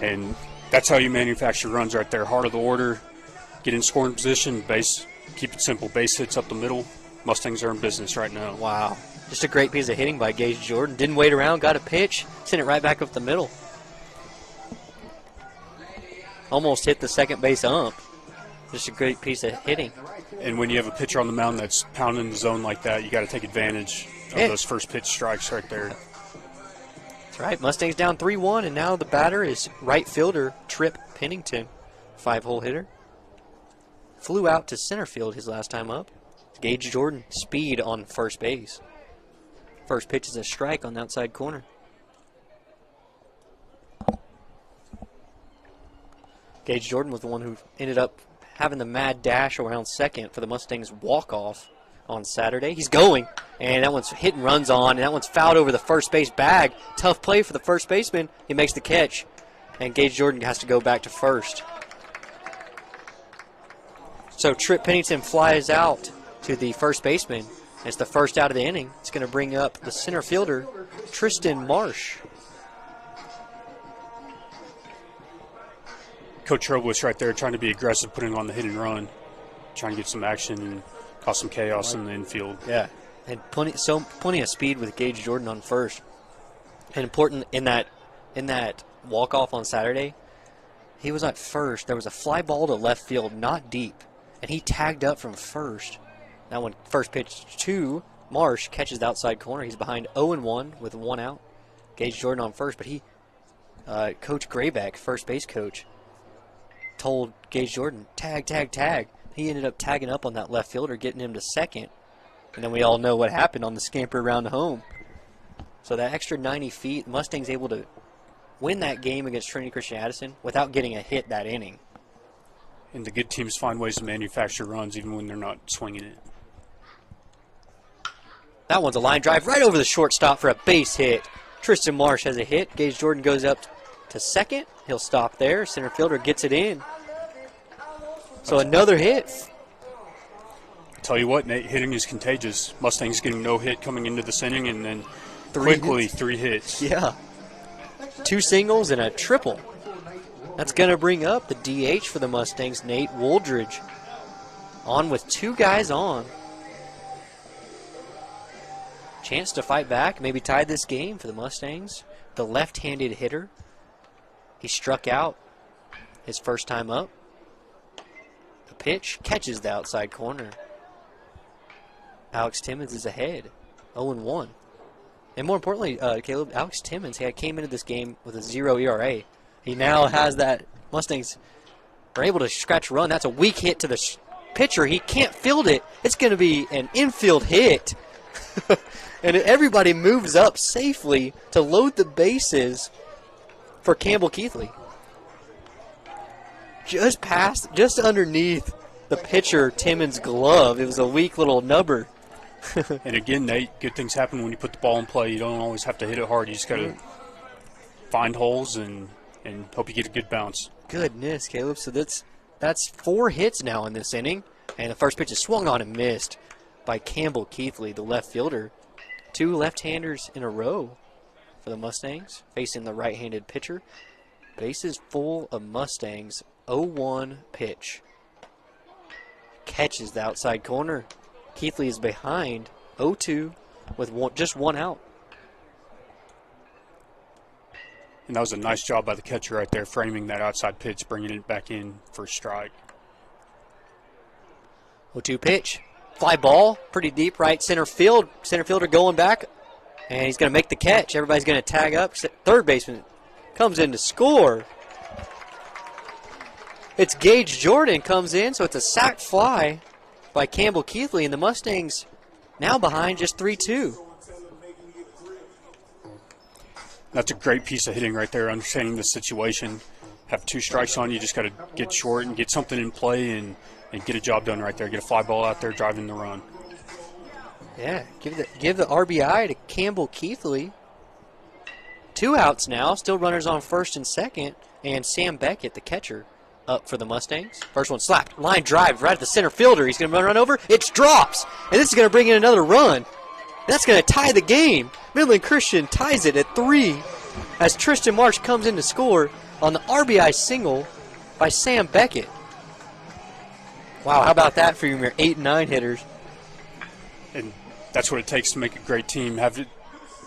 And that's how you manufacture runs right there. Heart of the order, get in scoring position, base, keep it simple. Base hits up the middle. Mustangs are in business right now. Wow. Just a great piece of hitting by Gage Jordan. Didn't wait around, got a pitch, sent it right back up the middle. Almost hit the second base ump. Just a great piece of hitting. And when you have a pitcher on the mound that's pounding the zone like that, you got to take advantage of those first pitch strikes right there. That's right. Mustangs down 3-1, and now the batter is right fielder Trip Pennington, 5-hole hitter. Flew out to center field his last time up. Gage Jordan, speed on first base. First pitch is a strike on the outside corner. Gage Jordan was the one who ended up having the mad dash around second for the Mustangs walk-off on Saturday. He's going, and that one's hit and runs on, and that one's fouled over the first base bag. Tough play for the first baseman. He makes the catch, and Gage Jordan has to go back to first. So Trip Pennington flies out to the first baseman. It's the first out of the inning. It's going to bring up the center fielder, Tristan Marsh. Coach Robles right there trying to be aggressive, putting on the hit and run, trying to get some action and cause some chaos in the infield. Yeah, and plenty of speed with Gage Jordan on first. And important in that walk-off on Saturday, he was at first. There was a fly ball to left field, not deep, and he tagged up from first. That one, first pitch to Marsh, catches the outside corner. He's behind 0-1 with 1 out. Gage Jordan on first, but Coach Graybeck, first base coach, told Gage Jordan, tag, tag, tag. He ended up tagging up on that left fielder, getting him to second. And then we all know what happened on the scamper around home. So that extra 90 feet, Mustangs able to win that game against Trinity Christian Addison without getting a hit that inning. And the good teams find ways to manufacture runs even when they're not swinging it. That one's a line drive right over the shortstop for a base hit. Tristan Marsh has a hit. Gage Jordan goes up to second. He'll stop there. Center fielder gets it in. So another hit. Tell you what, Nate, hitting is contagious. Mustangs getting no hit coming into this inning, and then three hits. Yeah. 2 singles and a triple. That's going to bring up the DH for the Mustangs, Nate Wooldridge. On with 2 guys on. Chance to fight back, maybe tie this game for the Mustangs. The left-handed hitter. He struck out his first time up. The pitch catches the outside corner. Alex Timmons is ahead, 0-1. And more importantly, Caleb, Alex Timmons came into this game with a 0 ERA. He now has that. Mustangs are able to scratch a run. That's a weak hit to the pitcher. He can't field it. It's going to be an infield hit. And everybody moves up safely to load the bases for Campbell Keithley. Just underneath the pitcher, Timmons' glove. It was a weak little nubber. And again, Nate, good things happen when you put the ball in play. You don't always have to hit it hard. You just got to find holes and hope you get a good bounce. Goodness, Caleb. So that's 4 hits now in this inning. And the first pitch is swung on and missed by Campbell Keithley, the left fielder. 2 left-handers in a row for the Mustangs, facing the right-handed pitcher. Bases full of Mustangs. 0-1 pitch. Catches the outside corner. Keithley is behind. 0-2 with just one out. And that was a nice job by the catcher right there, framing that outside pitch, bringing it back in for a strike. 0-2 pitch. Fly ball, pretty deep right center field. Center fielder going back, and he's going to make the catch. Everybody's going to tag up. Third baseman comes in to score. It's Gage Jordan comes in, so it's a sac fly by Campbell Keithley, and the Mustangs now behind just 3-2. That's a great piece of hitting right there, understanding the situation. Have 2 strikes on you, just got to get short and get something in play and get a job done right there. Get a fly ball out there, driving the run. Yeah, give the RBI to Campbell Keithley. 2 outs now, still runners on first and second, and Sam Beckett, the catcher, up for the Mustangs. First one slapped, line drive right at the center fielder. He's going to run over. It drops, and this is going to bring in another run. That's going to tie the game. Midland Christian ties it at 3 as Tristan Marsh comes in to score on the RBI single by Sam Beckett. Wow, how about that for your 8 and 9 hitters? And that's what it takes to make a great team. Have it,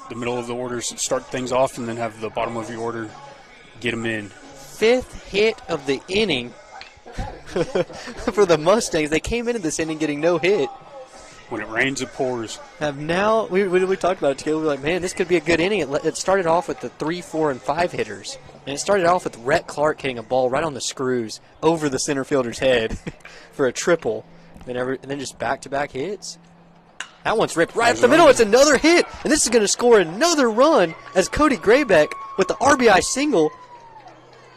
the middle of the order start things off, and then have the bottom of your order get them in. 5th hit of the inning for the Mustangs. They came into this inning getting no hit. When it rains, it pours. Have now, we talked about it together. We were like, man, this could be a good inning. It started off with the 3, 4, and 5 hitters. And it started off with Rhett Clark hitting a ball right on the screws over the center fielder's head for a triple. And then just back-to-back hits. That one's ripped right up the middle. It's another hit. And this is going to score another run as Cody Graybeck with the RBI single.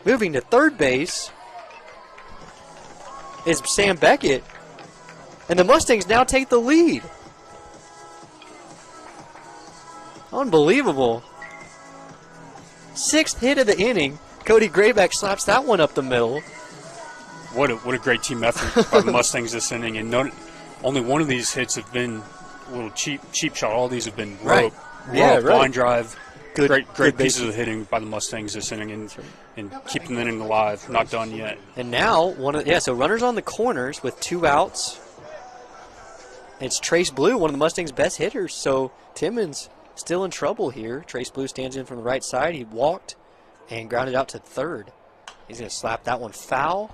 Moving to third base is Sam Beckett. And the Mustangs now take the lead. Unbelievable. 6th hit of the inning. Cody Graybeck slaps that one up the middle. What a great team effort by the Mustangs this inning. And only one of these hits have been a little cheap shot. All these have been rope, line drive. Great pieces of hitting by the Mustangs this inning and keeping the inning alive. Not done yet. And now, so runners on the corners with 2 outs. It's Trace Blue, one of the Mustangs' best hitters. So Timmons still in trouble here. Trace Blue stands in from the right side. He walked and grounded out to third. He's going to slap that one foul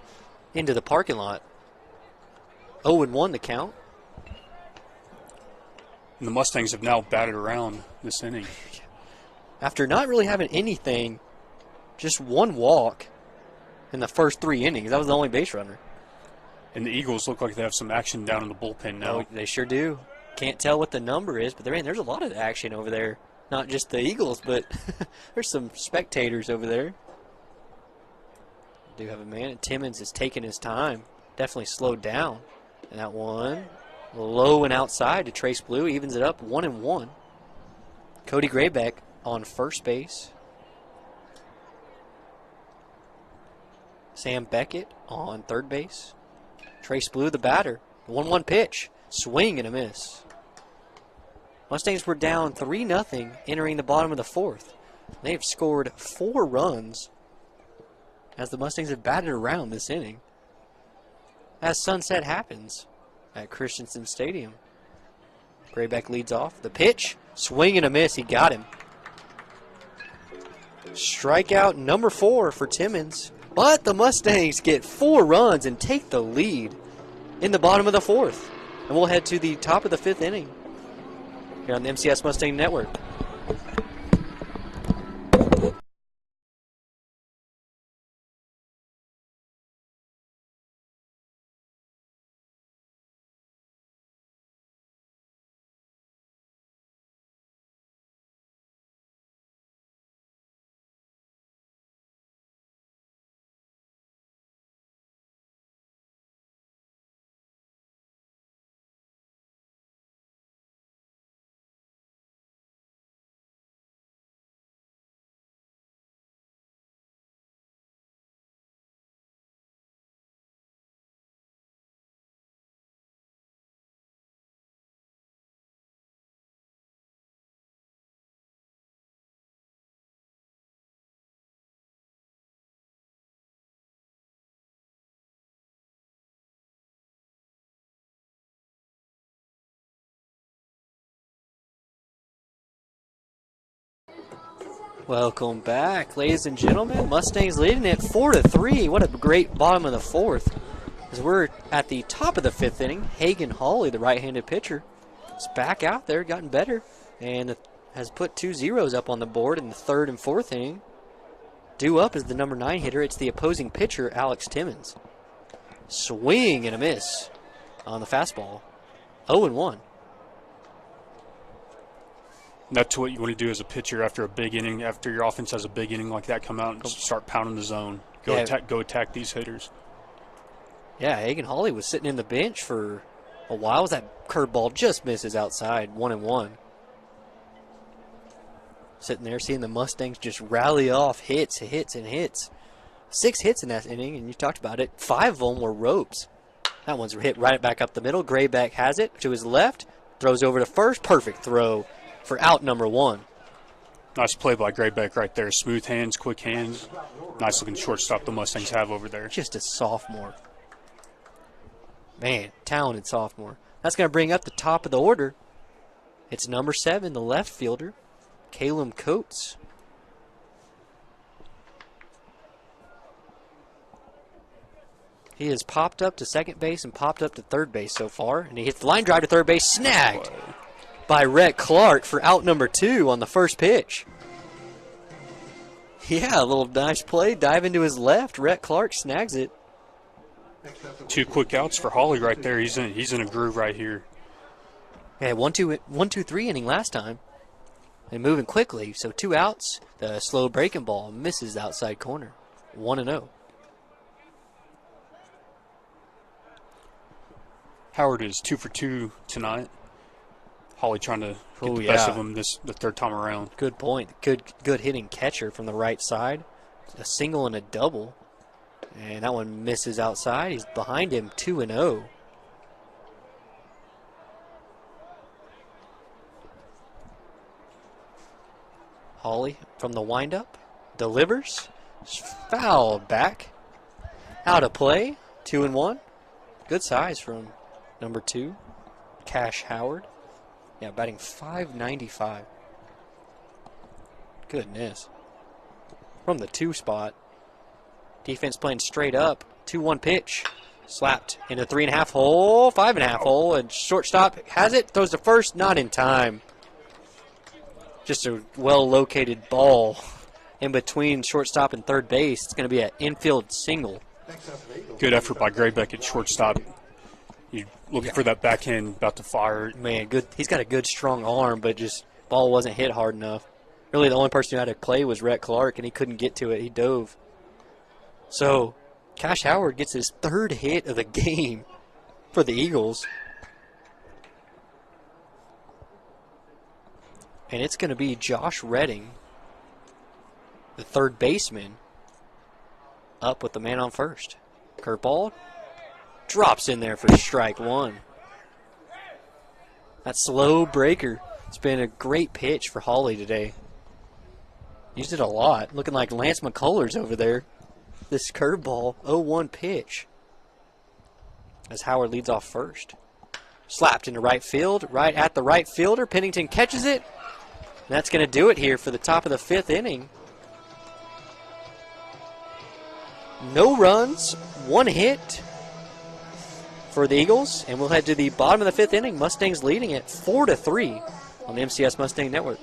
into the parking lot. 0-1 the count. And the Mustangs have now batted around this inning. After not really having anything, just 1 walk in the first 3 innings. That was the only base runner. And the Eagles look like they have some action down in the bullpen now. Oh, they sure do. Can't tell what the number is, but there's a lot of action over there. Not just the Eagles, but there's some spectators over there. Do have a man, and Timmons is taking his time. Definitely slowed down. And that one, low and outside to Trace Blue, evens it up 1-1. Cody Graybeck on first base. Sam Beckett on third base. Trace Blue, the batter. 1-1 pitch. Swing and a miss. Mustangs were down 3-0 entering the bottom of the 4th. They have scored 4 runs as the Mustangs have batted around this inning. As sunset happens at Christensen Stadium. Graybeck leads off. The pitch. Swing and a miss. He got him. Strikeout number 4 for Timmons. But the Mustangs get 4 runs and take the lead in the bottom of the 4th. And we'll head to the top of the 5th inning here on the MCS Mustang Network. Welcome back, ladies and gentlemen. Mustangs leading it 4-3. What a great bottom of the fourth. As we're at the top of the fifth inning, Hagen Hawley, the right-handed pitcher, is back out there, gotten better, and has put 2 zeros up on the board in the third and fourth inning. Due up is the number 9 hitter. It's the opposing pitcher, Alex Timmons. Swing and a miss on the fastball. 0-1. That's what you want to do as a pitcher after a big inning, after your offense has a big inning like that, come out and start pounding the zone. Go attack these hitters. Yeah, Hagen Hawley was sitting in the bench for a while. That curveball just misses outside, 1-1. Sitting there seeing the Mustangs just rally off hits. 6 hits in that inning, and you talked about it. 5 of them were ropes. That one's hit right back up the middle. Grayback has it to his left, throws over to first. Perfect throw for out number 1. Nice play by Grayback right there. Smooth hands, quick hands. Nice looking shortstop the Mustangs have over there. Just a sophomore. Man, talented sophomore. That's going to bring up the top of the order. It's number 7, the left fielder, Caleb Coates. He has popped up to second base and popped up to third base so far. And he hits the line drive to third base, snagged by Rhett Clark for out number 2 on the first pitch. Yeah, a little nice play. Dive into his left. Rhett Clark snags it. 2 quick outs for Hawley right there. He's in a groove right here. Yeah, 1-2-3 inning last time. And moving quickly. So 2 outs. The slow breaking ball misses the outside corner. 1-0. Howard is 2 for 2 tonight. Hawley trying to get the best of him the third time around. Good point. Good hitting catcher from the right side. A single and a double. And that one misses outside. He's behind him 2-0. Hawley from the windup. Delivers. Fouled back. Out of play. 2-1. Good size from number 2. Cash Howard. Yeah, batting .595. Goodness. From the 2 spot. Defense playing straight up. 2-1 pitch. Slapped into 3.5 hole, 5.5 hole, and shortstop has it. Throws to first, not in time. Just a well-located ball in between shortstop and third base. It's going to be an infield single. Good effort by Graybeck at shortstop. You're looking for that backhand about to fire. Man, good. He's got a good, strong arm, but just ball wasn't hit hard enough. Really, the only person who had to play was Rhett Clark, and he couldn't get to it. He dove. So, Cash Howard gets his 3rd hit of the game for the Eagles. And it's going to be Josh Redding, the third baseman, up with the man on first. Curveball drops in there for strike 1. That slow breaker. It's been a great pitch for Hawley today. Used it a lot. Looking like Lance McCullers over there. This curveball, 0-1 pitch. As Howard leads off first. Slapped into right field, right at the right fielder. Pennington catches it. And that's going to do it here for the top of the 5th inning. No runs, 1 hit for the Eagles. And we'll head to the bottom of the 5th inning. Mustangs leading it 4-3 on the MCS Mustang Network.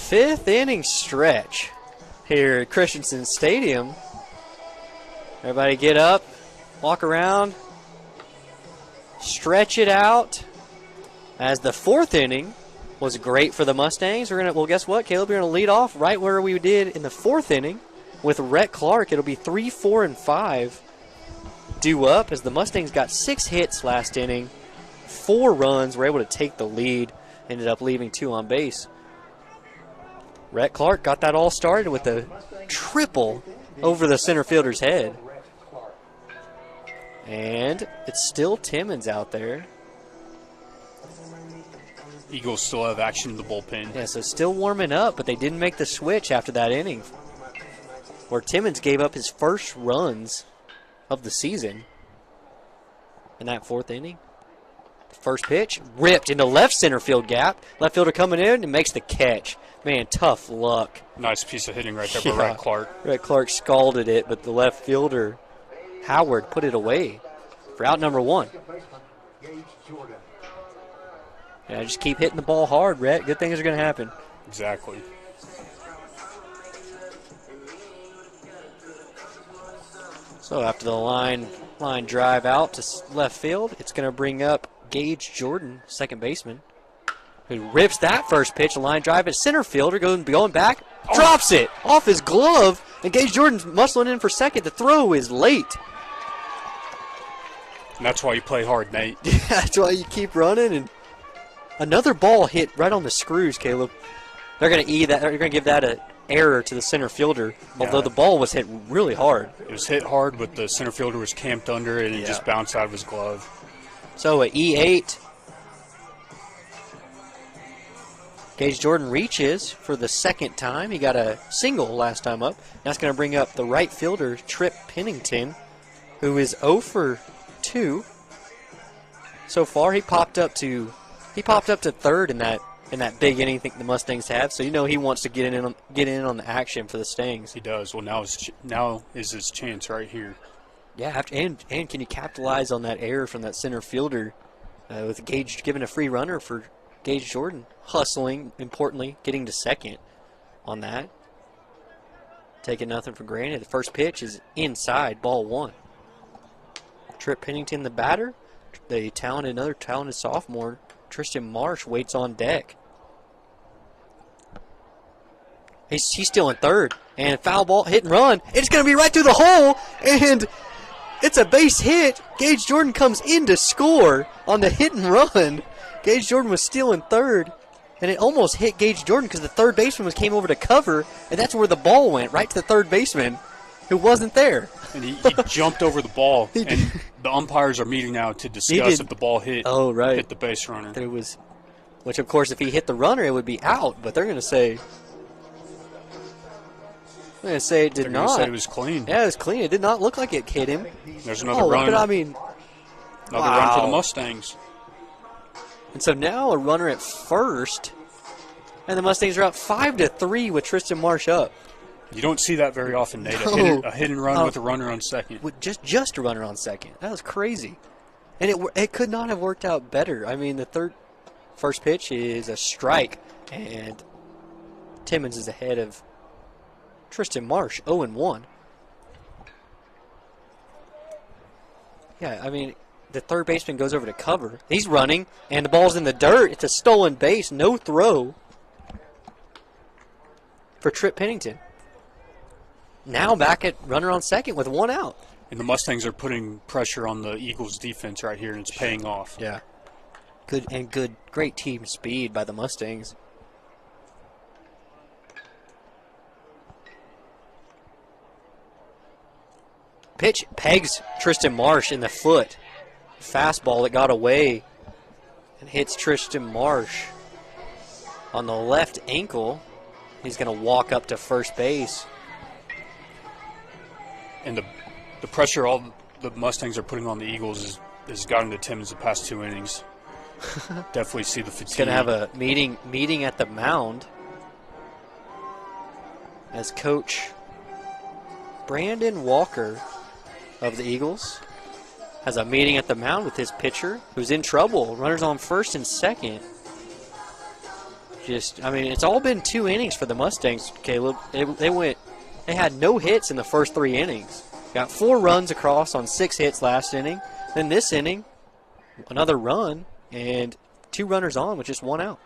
fifth inning stretch here at Christensen Stadium. Everybody get up, walk around, stretch it out. As the fourth inning was great for the Mustangs. Well, guess what, Caleb? We're going to lead off right where we did in the fourth inning with Rhett Clark. It'll be 3, 4, and 5 due up as the Mustangs got 6 hits last inning, 4 runs, were able to take the lead, ended up leaving 2 on base. Rhett Clark got that all started with a triple over the center fielder's head. And it's still Timmons out there. Eagles still have action in the bullpen. Yeah, so still warming up, but they didn't make the switch after that inning, where Timmons gave up his first runs of the season in that fourth inning. The first pitch, ripped into left center field gap. Left fielder coming in and makes the catch. Man, tough luck. Nice piece of hitting right there by Rhett Clark. Rhett Clark scalded it, but the left fielder, Howard, put it away for out number 1. Yeah, just keep hitting the ball hard, Rhett. Good things are going to happen. Exactly. So after the line drive out to left field, it's going to bring up Gage Jordan, second baseman, who rips that first pitch, a line drive at center fielder, going back, drops it off his glove, and Gage Jordan's muscling in for second. The throw is late. And that's why you play hard, Nate. Yeah, that's why you keep running. And another ball hit right on the screws, Caleb. They're going to that. They're going to give that an error to the center fielder, although the ball was hit really hard. It was hit hard, but the center fielder was camped under it, and it just bounced out of his glove. So at E8, Gage Jordan reaches for the second time. He got a single last time up. That's going to bring up the right fielder, Tripp Pennington, who is 0 for 2 so far. He popped up to third in that big inning the Mustangs have. So he wants to get in on the action for the Stangs. He does. Well, now is his chance right here. Yeah, and can you capitalize on that error from that center fielder with Gage giving a free runner for Gage Jordan, hustling, importantly, getting to second on that. Taking nothing for granted. The first pitch is inside, ball 1. Tripp Pennington, the batter. Another talented sophomore, Tristan Marsh, waits on deck. He's still in third. And foul ball, hit and run. It's going to be right through the hole. And it's a base hit. Gage Jordan comes in to score on the hit and run. Gage Jordan was still in third. And it almost hit Gage Jordan because the third baseman came over to cover. And that's where the ball went, right to the third baseman, who wasn't there. And he jumped over the ball. And the umpires are meeting now to discuss if the ball hit the base runner. Which, of course, if he hit the runner, it would be out. But they're going to say... I'm going to say it did not. They're going to say it was clean. Yeah, it was clean. It did not look like it hit him. There's another run. Another run for the Mustangs. And so now a runner at first. And the Mustangs are up 5-3 with Tristan Marsh up. You don't see that very often, Nate. A hit and run with a runner on second. With just a runner on second. That was crazy. And it could not have worked out better. I mean, the first pitch is a strike. And Timmons is ahead of Tristan Marsh, 0-1. Yeah, I mean, the third baseman goes over to cover. He's running, and the ball's in the dirt. It's a stolen base, no throw for Tripp Pennington. Now back at runner on second with 1 out. And the Mustangs are putting pressure on the Eagles' defense right here, and it's paying off. Yeah. Great team speed by the Mustangs. Pitch pegs Tristan Marsh in the foot. Fastball that got away and hits Tristan Marsh on the left ankle. He's going to walk up to first base. And the pressure all the Mustangs are putting on the Eagles has gotten to Timmons the past 2 innings. Definitely see the fatigue. He's going to have a meeting at the mound as Coach Brandon Walker of the Eagles has a meeting at the mound with his pitcher who's in trouble. Runners on first and second. I mean, it's all been 2 innings for the Mustangs, Caleb. They had no hits in the first 3 innings. Got 4 runs across on 6 hits last inning. Then this inning, another run and 2 runners on with just 1 out.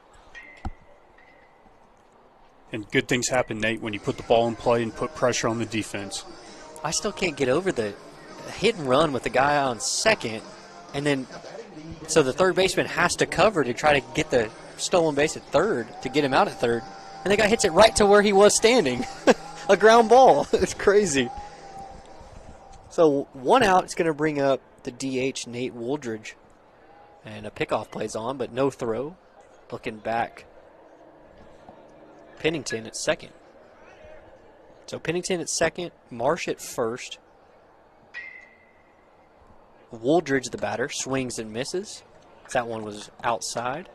And good things happen, Nate, when you put the ball in play and put pressure on the defense. I still can't get over the hit and run with the guy on second, and then so the third baseman has to cover to try to get the stolen base at third to get him out at third, and the guy hits it right to where he was standing. A ground ball. It's crazy. So 1 out. It's going to bring up the DH, Nate Wooldridge, and a pickoff plays on, but no throw. Looking back, Pennington at second. So Pennington at second, Marsh at first. Wooldridge, the batter, swings and misses. That one was outside.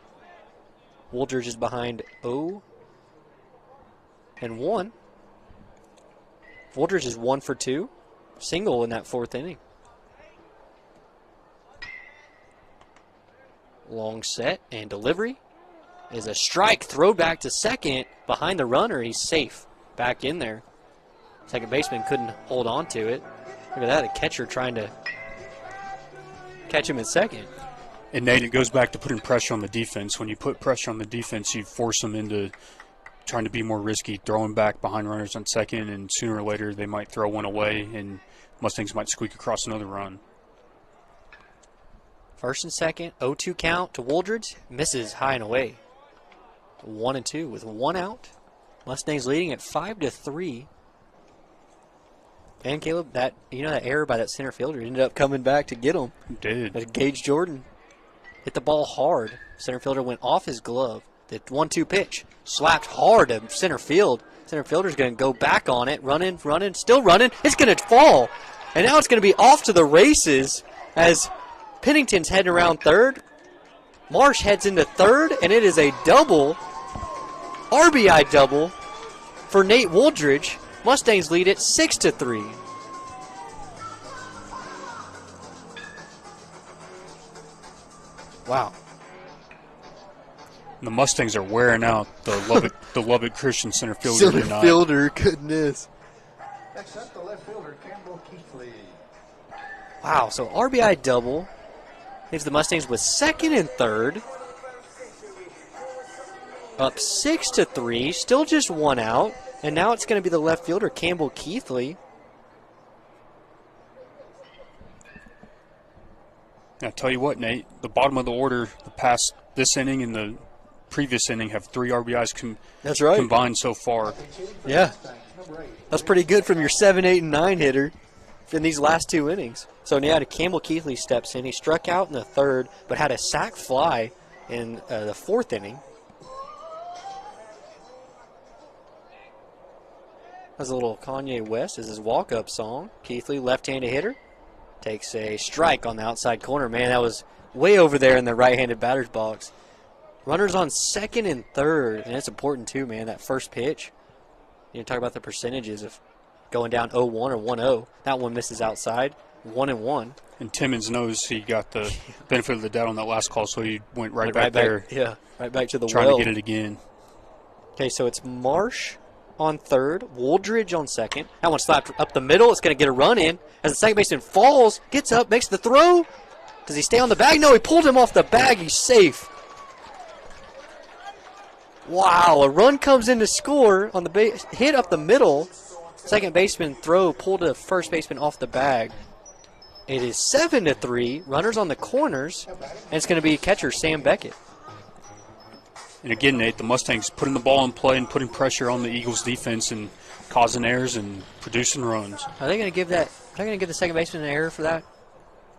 Wooldridge is behind 0-1. Wooldridge is 1 for 2. Single in that 4th inning. Long set and delivery is a strike. Throw back to second behind the runner. He's safe back in there. Second baseman couldn't hold on to it. Look at that, the catcher trying to catch him at second. And Nate, it goes back to putting pressure on the defense. When you put pressure on the defense, you force them into trying to be more risky, throwing back behind runners on second, and sooner or later they might throw one away, and Mustangs might squeak across another run. First and second, 0-2 count to Wooldridge. Misses high and away. 1-2 with 1 out. Mustangs leading at 5-3. And Caleb, that error by that center fielder ended up coming back to get him. It did. Gage Jordan hit the ball hard. Center fielder went off his glove. The 1-2 pitch slapped hard to center field. Center fielder's going to go back on it, running, still running. It's going to fall, and now it's going to be off to the races as Pennington's heading around third. Marsh heads into third, and it is a double, RBI double for Nate Wooldridge. Mustangs lead it 6-3. Wow. The Mustangs are wearing out the Lubbock Christian center fielder tonight. Center fielder, goodness. Next up, the left fielder, Campbell Keithley. Wow, so RBI double leaves the Mustangs with second and third. Up 6-3, still just 1 out. And now it's going to be the left fielder, Campbell Keithley. Now, tell you what, Nate, the bottom of the order, the past this inning and the previous inning have 3 RBIs That's right. combined so far. Yeah. That's pretty good from your 7, 8, and 9 hitter in these last 2 innings. So now Campbell Keithley steps in. He struck out in the 3rd, but had a sac fly in the 4th inning. That's a little Kanye West as his walk-up song. Keithley, left-handed hitter, takes a strike on the outside corner. Man, that was way over there in the right-handed batter's box. Runners on second and third, and it's important too, man, that first pitch. You talk about the percentages of going down 0-1 or 1-0. That one misses outside, 1-1. And Timmons knows he got the benefit of the doubt on that last call, so he went right back there. Yeah, right back to the trying well. to get it again. Okay, so it's Marsh on third, Wooldridge on second. That one slapped up the middle. It's going to get a run in. As the second baseman falls, gets up, makes the throw. Does he stay on the bag? No, he pulled him off the bag. He's safe. Wow, a run comes in to score on the base, hit up the middle. Second baseman throw pulled a first baseman off the bag. It is 7-3. Runners on the corners, and it's going to be catcher Sam Beckett. And again, Nate, the Mustangs putting the ball in play and putting pressure on the Eagles' defense and causing errors and producing runs. Are they going to give that? Are they going to give the second baseman an error for that?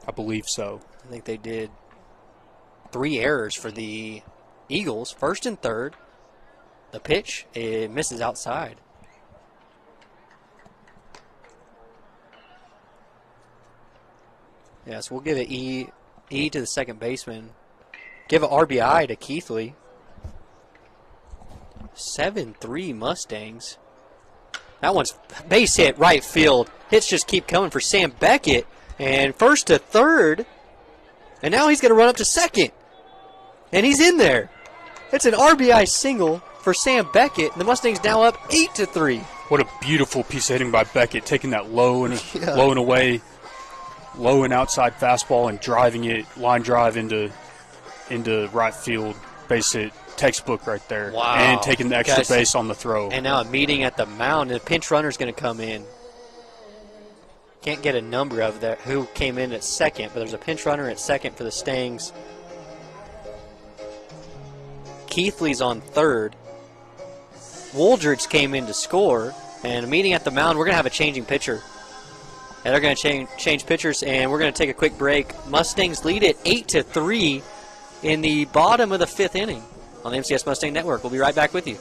I believe so. I think they did 3 errors for the Eagles, first and third. The pitch, it misses outside. Yes, we'll give it E to the second baseman. Give an RBI to Keithley. 7-3 Mustangs. That one's base hit right field. Hits just keep coming for Sam Beckett. And first to third. And now he's going to run up to second. And he's in there. It's an RBI single for Sam Beckett. The Mustangs now up 8-3. What a beautiful piece of hitting by Beckett, taking that low and away, low and outside fastball and driving it, line drive into right field, base hit, textbook right there. Wow. And taking the extra base on the throw. And now a meeting at the mound, and a pinch runner's going to come in. Can't get a number of that who came in at second, but there's a pinch runner at second for the Stangs. Keithley's on third. Wooldridge came in to score, and a meeting at the mound. We're going to have a changing pitcher. And they're going to change pitchers, and we're going to take a quick break. Mustangs lead it 8-3 in the bottom of the fifth inning on the MCS Mustang Network. We'll be right back with you.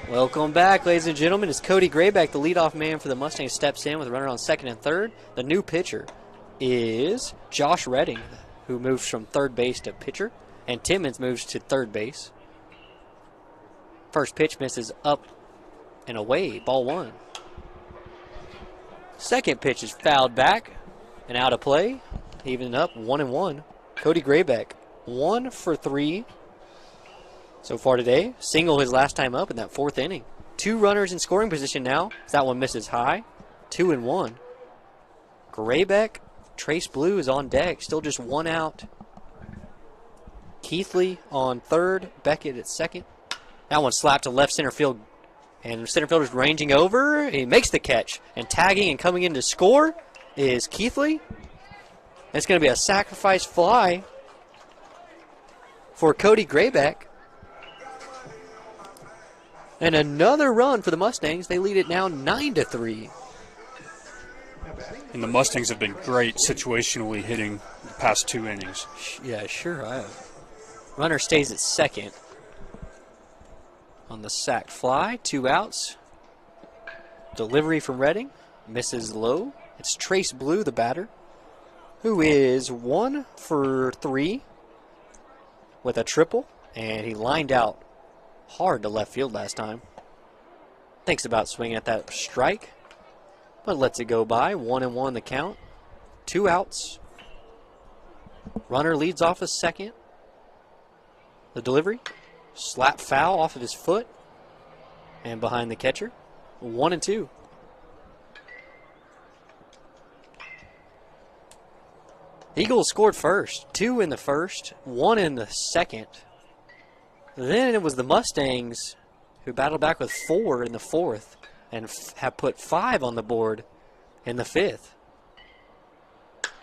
Welcome back, ladies and gentlemen. It's Cody Grayback, the leadoff man for the Mustangs, steps in with a runner on second and third. The new pitcher is Josh Redding, who moves from third base to pitcher, and Timmons moves to third base. First pitch misses up and away, ball one. Second pitch is fouled back and out of play, evening up 1-1. Cody Grayback, 1 for 3. So far today, single his last time up in that fourth inning. 2 runners in scoring position now. That one misses high. 2-1. Graybeck, Trace Blue is on deck. Still just 1 out. Keithley on third. Beckett at second. That one slapped to left center field. And center fielder's ranging over. He makes the catch. And tagging and coming in to score is Keithley. It's going to be a sacrifice fly for Cody Graybeck. And another run for the Mustangs. They lead it now 9-3. And the Mustangs have been great situationally hitting the past 2 innings. Yeah, sure have. Runner stays at second on the sacked fly. 2 outs. Delivery from Redding. Misses low. It's Trace Blue, the batter, who is 1 for 3 with a triple. And he lined out hard to left field last time. Thinks about swinging at that strike, but lets it go by. 1-1 the count. 2 outs. Runner leads off a second. The delivery. Slap foul off of his foot. And behind the catcher. 1-2. Eagles scored first. 2 in the first. 1 in the second. Then it was the Mustangs who battled back with 4 in the fourth and have put 5 on the board in the fifth.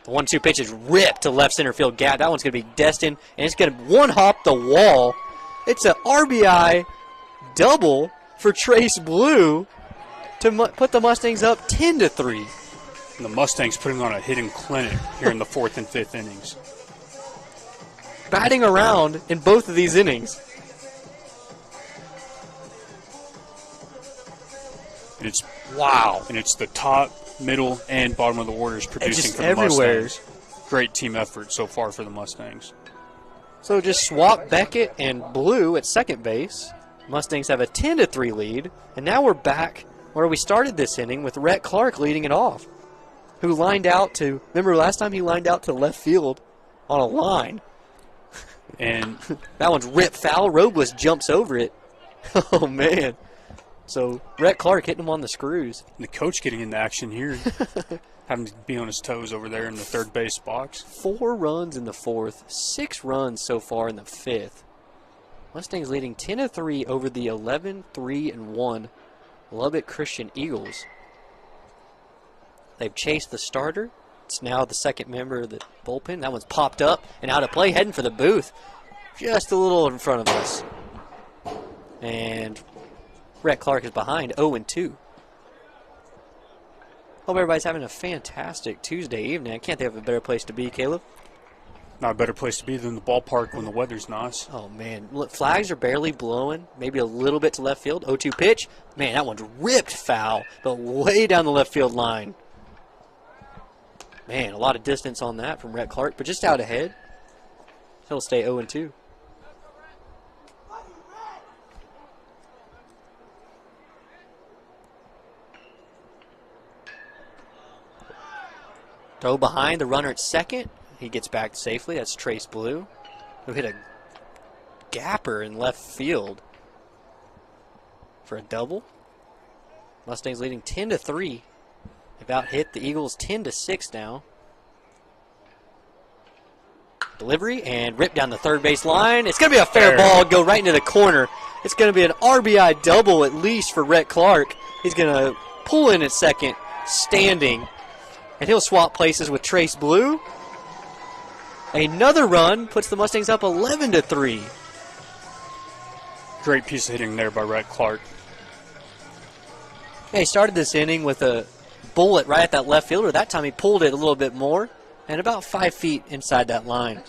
The 1-2 pitch is ripped to left center field gap. That one's going to be destined, and it's going to one-hop the wall. It's an RBI double for Trace Blue to put the Mustangs up 10-3. And the Mustangs putting on a hitting clinic here in the 4th and 5th innings. Batting around in both of these innings. It's Wow. And it's the top, middle, and bottom of the orders producing just for the everywhere. Mustangs. Great team effort so far for the Mustangs. So just swap Beckett and Blue at second base. Mustangs have a 10-3 lead. And now we're back where we started this inning with Rhett Clark leading it off, who lined out to, remember last time he lined out to left field on a line. And that one's ripped foul. Robles jumps over it. Oh, man. So Rhett Clark hitting him on the screws. the coach getting into action here, having to be on his toes over there in the third base box. 4 runs in the fourth, 6 runs so far in the fifth. Mustangs leading 10-3 over the 11-3-1 Lubbock Christian Eagles. They've chased the starter. It's now the second member of the bullpen. That one's popped up and out of play, heading for the booth. Just a little in front of us. And Rhett Clark is behind 0-2. Hope everybody's having a fantastic Tuesday evening. I can't think of a better place to be, Caleb. Not a better place to be than the ballpark when the weather's nice. Oh, man. Look, flags are barely blowing. Maybe a little bit to left field. 0-2 pitch. Man, that one's ripped foul, but way down the left field line. Man, a lot of distance on that from Rhett Clark, but just out ahead. He'll stay 0-2. Throw behind the runner at second. He gets back safely. That's Trace Blue, who hit a gapper in left field for a double. Mustangs leading 10-3. They've out hit the Eagles 10-6 now. Delivery and rip down the third base line. It's going to be a fair ball. Go right into the corner. It's going to be an RBI double at least for Rhett Clark. He's going to pull in at second, standing. And he'll swap places with Trace Blue. Another run puts the Mustangs up 11-3. Great piece of hitting there by Rhett Clark. Yeah, he started this inning with a bullet right at that left fielder. That time he pulled it a little bit more and about 5 feet inside that line.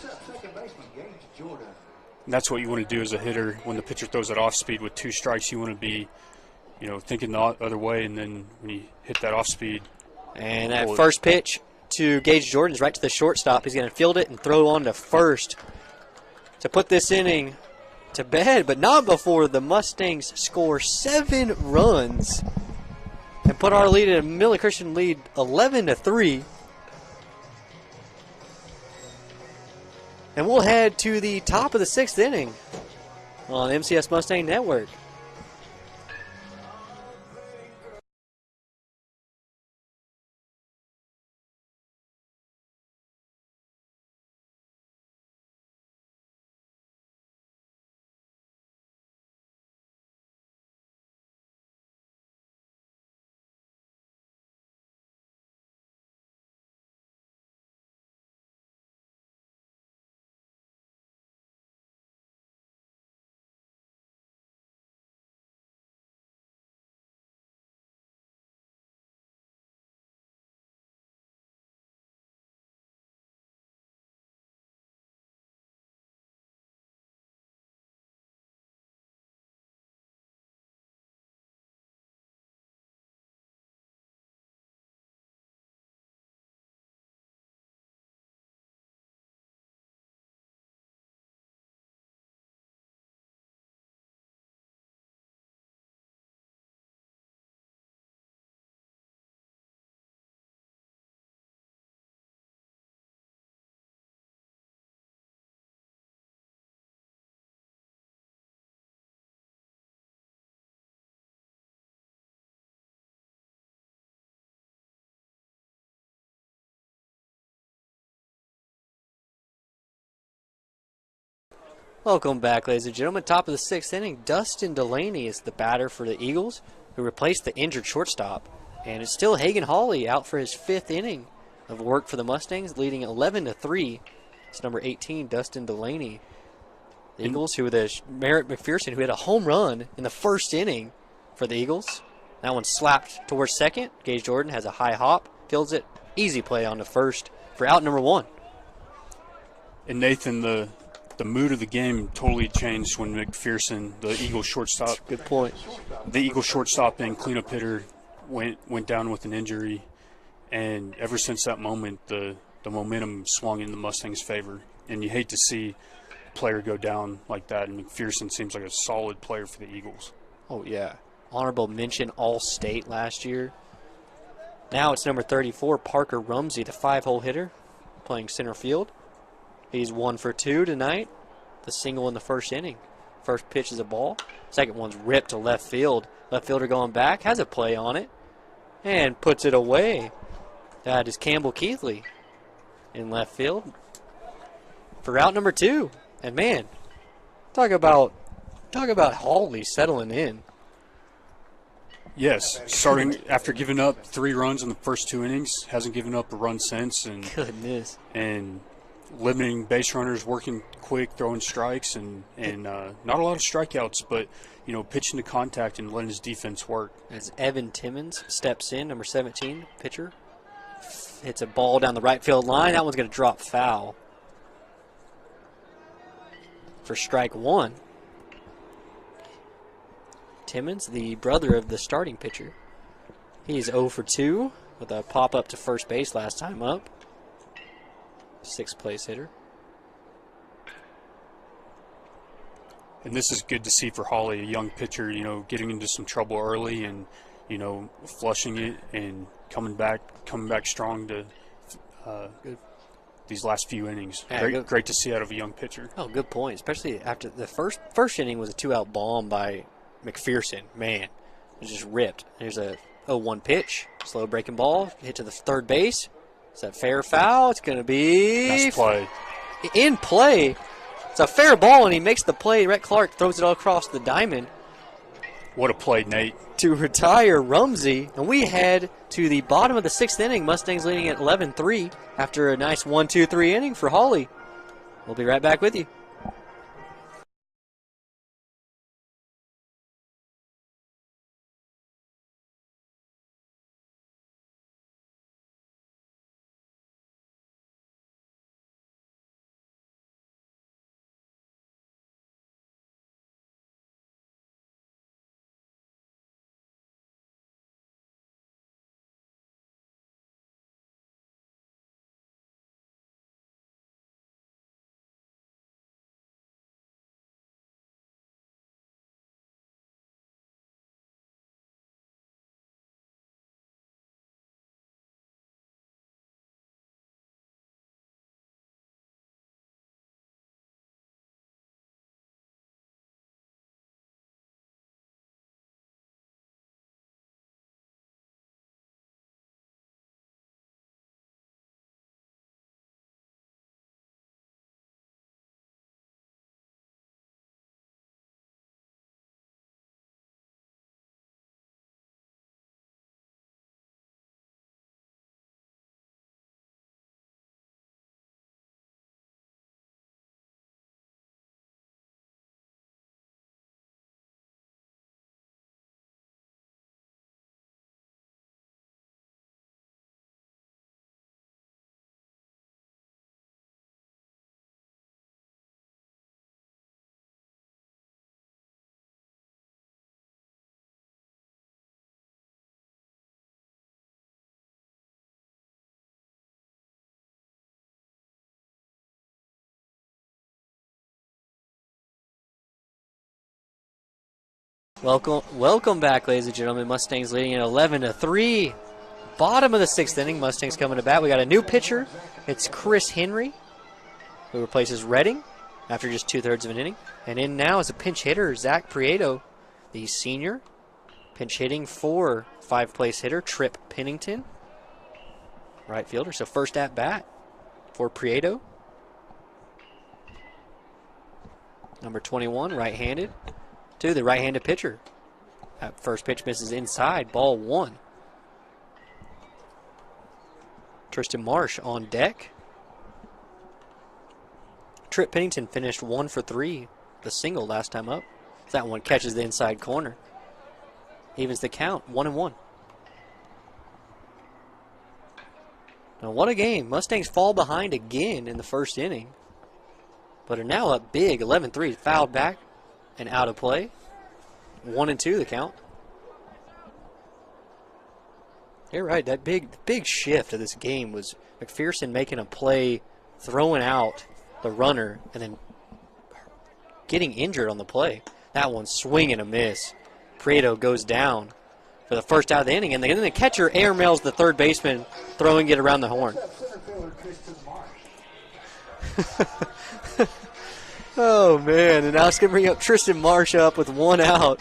And that's what you want to do as a hitter when the pitcher throws it off speed with 2 strikes. You want to be, thinking the other way, and then when you hit that off speed. And that first pitch to Gage Jordan is right to the shortstop. He's going to field it and throw on to first to put this inning to bed, but not before the Mustangs score 7 runs and put our lead at a Midland Christian lead 11-3. And we'll head to the top of the 6th inning on MCS Mustang Network. Welcome back, ladies and gentlemen. Top of the 6th inning, Dustin Delaney is the batter for the Eagles, who replaced the injured shortstop. And it's still Hagan Hawley out for his 5th inning of work for the Mustangs, leading 11-3. It's number 18, Dustin Delaney. The Eagles, who with Merritt McPherson, who had a home run in the 1st inning for the Eagles. That one slapped towards second. Gage Jordan has a high hop, fields it. Easy play on the first for out number 1. And Nathan, the mood of the game totally changed when McPherson, the Eagles shortstop, good point, the Eagles shortstop and cleanup hitter, went down with an injury, and ever since that moment, the momentum swung in the Mustangs' favor. And you hate to see a player go down like that, and McPherson seems like a solid player for the Eagles. Oh, yeah. Honorable mention All-State last year. Now it's number 34, Parker Rumsey, the 5-hole hitter, playing center field. He's 1 for 2 tonight. The single in the first inning. First pitch is a ball. Second one's ripped to left field. Left fielder going back, has a play on it, and puts it away. That is Campbell Keithley in left field for out number 2. And man, talk about Hawley settling in. Yes, starting after giving up 3 runs in the first 2 innings, hasn't given up a run since, and Goodness. And limiting base runners, working quick, throwing strikes, and not a lot of strikeouts, but pitching to contact and letting his defense work. As Evan Timmons steps in, number 17, pitcher, hits a ball down the right field line. That one's going to drop foul for strike 1. Timmons, the brother of the starting pitcher. He's 0 for 2 with a pop up to first base last time up. 6th place hitter. And this is good to see for Hawley, a young pitcher, getting into some trouble early and, flushing it and coming back strong to these last few innings. Yeah, great to see out of a young pitcher. Oh, good point. Especially after the first inning was a 2-out bomb by McPherson. Man, it was just ripped. There's a 0-1 pitch, slow breaking ball, hit to the third base. Is that fair, foul? It's going to be nice play. In play. It's a fair ball, and he makes the play. Rhett Clark throws it all across the diamond. What a play, Nate. To retire Rumsey. And we head to the bottom of the 6th inning. Mustangs leading at 11-3 after a nice 1-2-3 inning for Hawley. We'll be right back with you. Welcome back, ladies and gentlemen. Mustangs leading at 11-3. Bottom of the 6th inning. Mustangs coming to bat. We got a new pitcher. It's Chris Henry, who replaces Redding after just 2/3 of an inning. And in now is a pinch hitter, Zach Prieto, the senior. Pinch hitting for 5th-place hitter Trip Pennington, right fielder. So first at bat for Prieto. Number 21, right-handed. To the right-handed pitcher. That first pitch misses inside, ball 1. Tristan Marsh on deck. Trip Pennington finished 1 for 3, the single last time up. That one catches the inside corner. Evens the count, 1-1. Now what a game. Mustangs fall behind again in the first inning, but are now up big, 11-3. Fouled back and out of play. 1-2 the count. You're right. That big shift of this game was McPherson making a play, throwing out the runner, and then getting injured on the play. That one swing and a miss. Prieto goes down for the first out of the inning, and then the catcher airmails the third baseman, throwing it around the horn. Oh, man, and now it's going to bring up Tristan Marsh up with one out.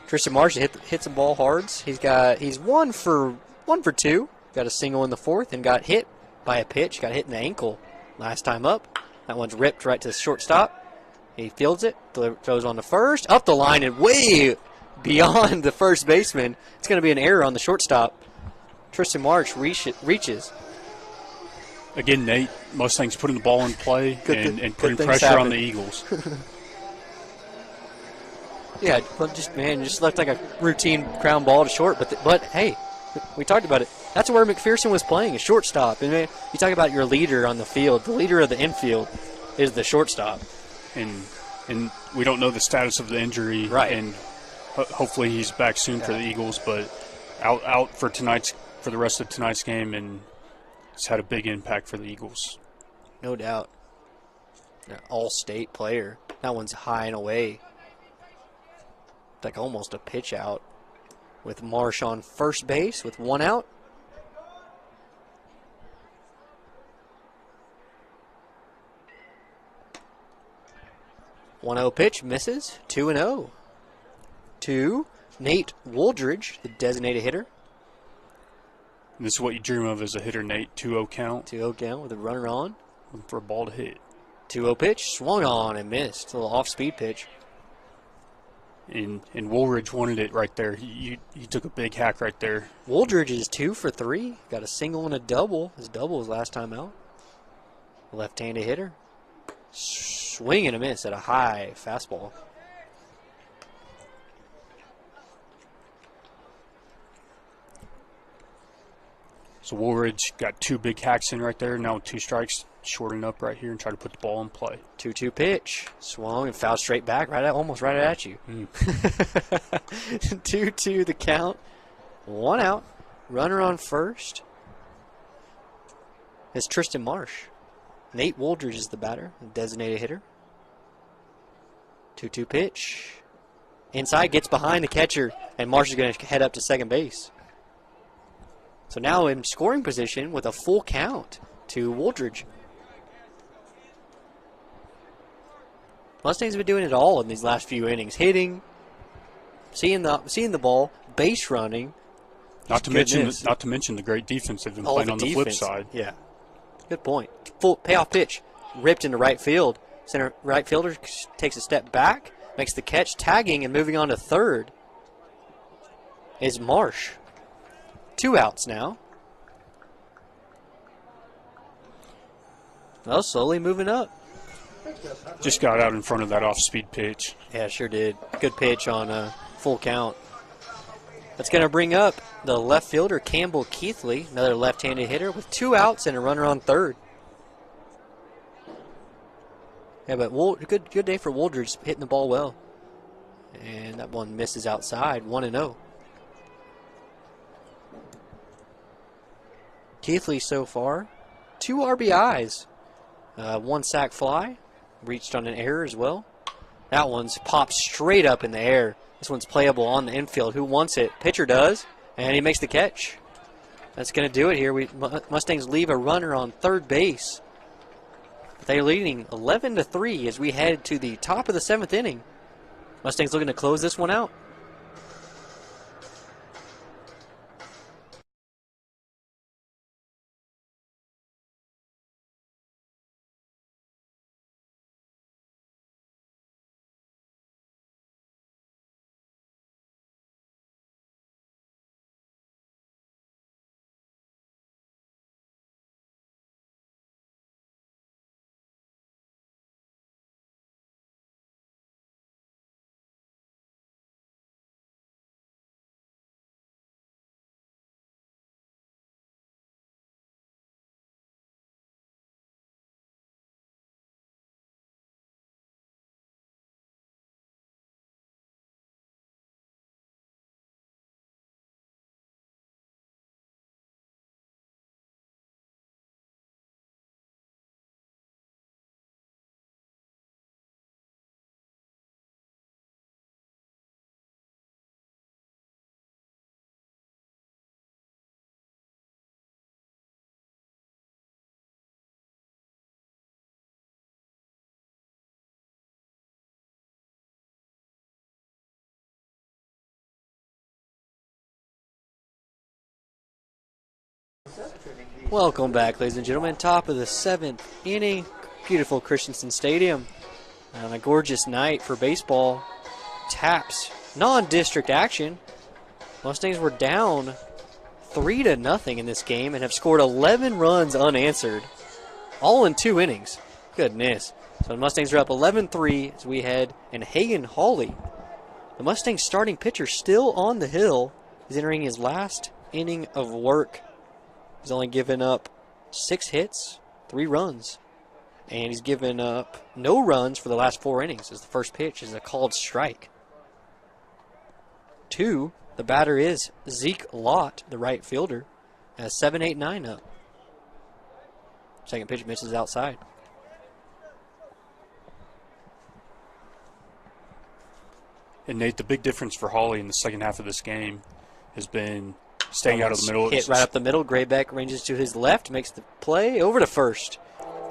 Tristan Marsh hits the ball hard. He's one for two. Got a single in the fourth and got hit by a pitch. Got hit in the ankle last time up. That one's ripped right to the shortstop. He fields it, throws on the first, up the line and way beyond the first baseman. It's going to be an error on the shortstop. Tristan Marsh reaches. Again, Nate Mustang's putting the ball in play and putting pressure happen on the Eagles. Yeah, just looked like a routine ground ball to short. But hey, we talked about it. That's where McPherson was playing, a shortstop. And man, you talk about your leader on the field. The leader of the infield is the shortstop. And we don't know the status of the injury. Right. And hopefully he's back soon for the Eagles. But out for the rest of tonight's game, and it's had a big impact for the Eagles. No doubt. An all-state player. That one's high and away. Like almost a pitch out with Marsh on first base with one out. One 0 pitch misses. 2-0 to Nate Woldridge, the designated hitter. And this is what you dream of as a hitter, Nate. 2-0 count. 2-0 count with a runner on. Looking for a ball to hit. 2-0 pitch, swung on and missed. A little off-speed pitch. And Woolridge wanted it right there. He took a big hack right there. Woolridge is 2 for 3. Got a single and a double. His double was last time out. Left-handed hitter. Swing and a miss at a high fastball. So Woolridge got 2 big hacks in right there. Now with 2 strikes, shorten up right here and try to put the ball in play. 2-2 pitch. Swung and fouled straight back, almost right at you. 2-2 the count. 1 out. Runner on first. It's Tristan Marsh. Nate Woldridge is the batter, the designated hitter. 2-2 pitch. Inside, gets behind the catcher, and Marsh is going to head up to second base. So now in scoring position with a full count to Woldridge. Mustangs have been doing it all in these last few innings. Hitting, seeing the ball, base running. Not to mention the great defense they've been playing on the flip side. Yeah. Good point. Full payoff pitch. Ripped into right field. Center right fielder takes a step back, makes the catch, tagging and moving on to third is Marsh. 2 outs now. Well, slowly moving up. Just got out in front of that off-speed pitch. Yeah, sure did. Good pitch on a full count. That's going to bring up the left fielder, Campbell Keithley, another left-handed hitter with 2 outs and a runner on third. Yeah, but good day for Woldridge, hitting the ball well. And that one misses outside, 1-0. Keithley so far, 2 RBIs, 1 sac fly, reached on an error as well. That one's popped straight up in the air. This one's playable on the infield. Who wants it? Pitcher does, and he makes the catch. That's going to do it here. Mustangs leave a runner on third base. They're leading 11-3 as we head to the top of the 7th inning. Mustangs looking to close this one out. Welcome back, ladies and gentlemen. Top of the 7th inning. Beautiful Christensen Stadium. On a gorgeous night for baseball. Taps. Non-district action. Mustangs were down 3-0 in this game and have scored 11 runs unanswered. All in 2 innings. Goodness. So the Mustangs are up 11-3 as we head. And Hagen Hawley, the Mustangs starting pitcher, still on the hill, is entering his last inning of work. He's only given up 6 hits, 3 runs. And he's given up no runs for the last 4 innings as the first pitch is a called strike. 2, the batter is Zeke Lott, the right fielder, has 7-8-9 up. Second pitch misses outside. And Nate, the big difference for Hawley in the second half of this game has been staying out of the middle. Hit right up the middle. Graybeck ranges to his left, makes the play over to first.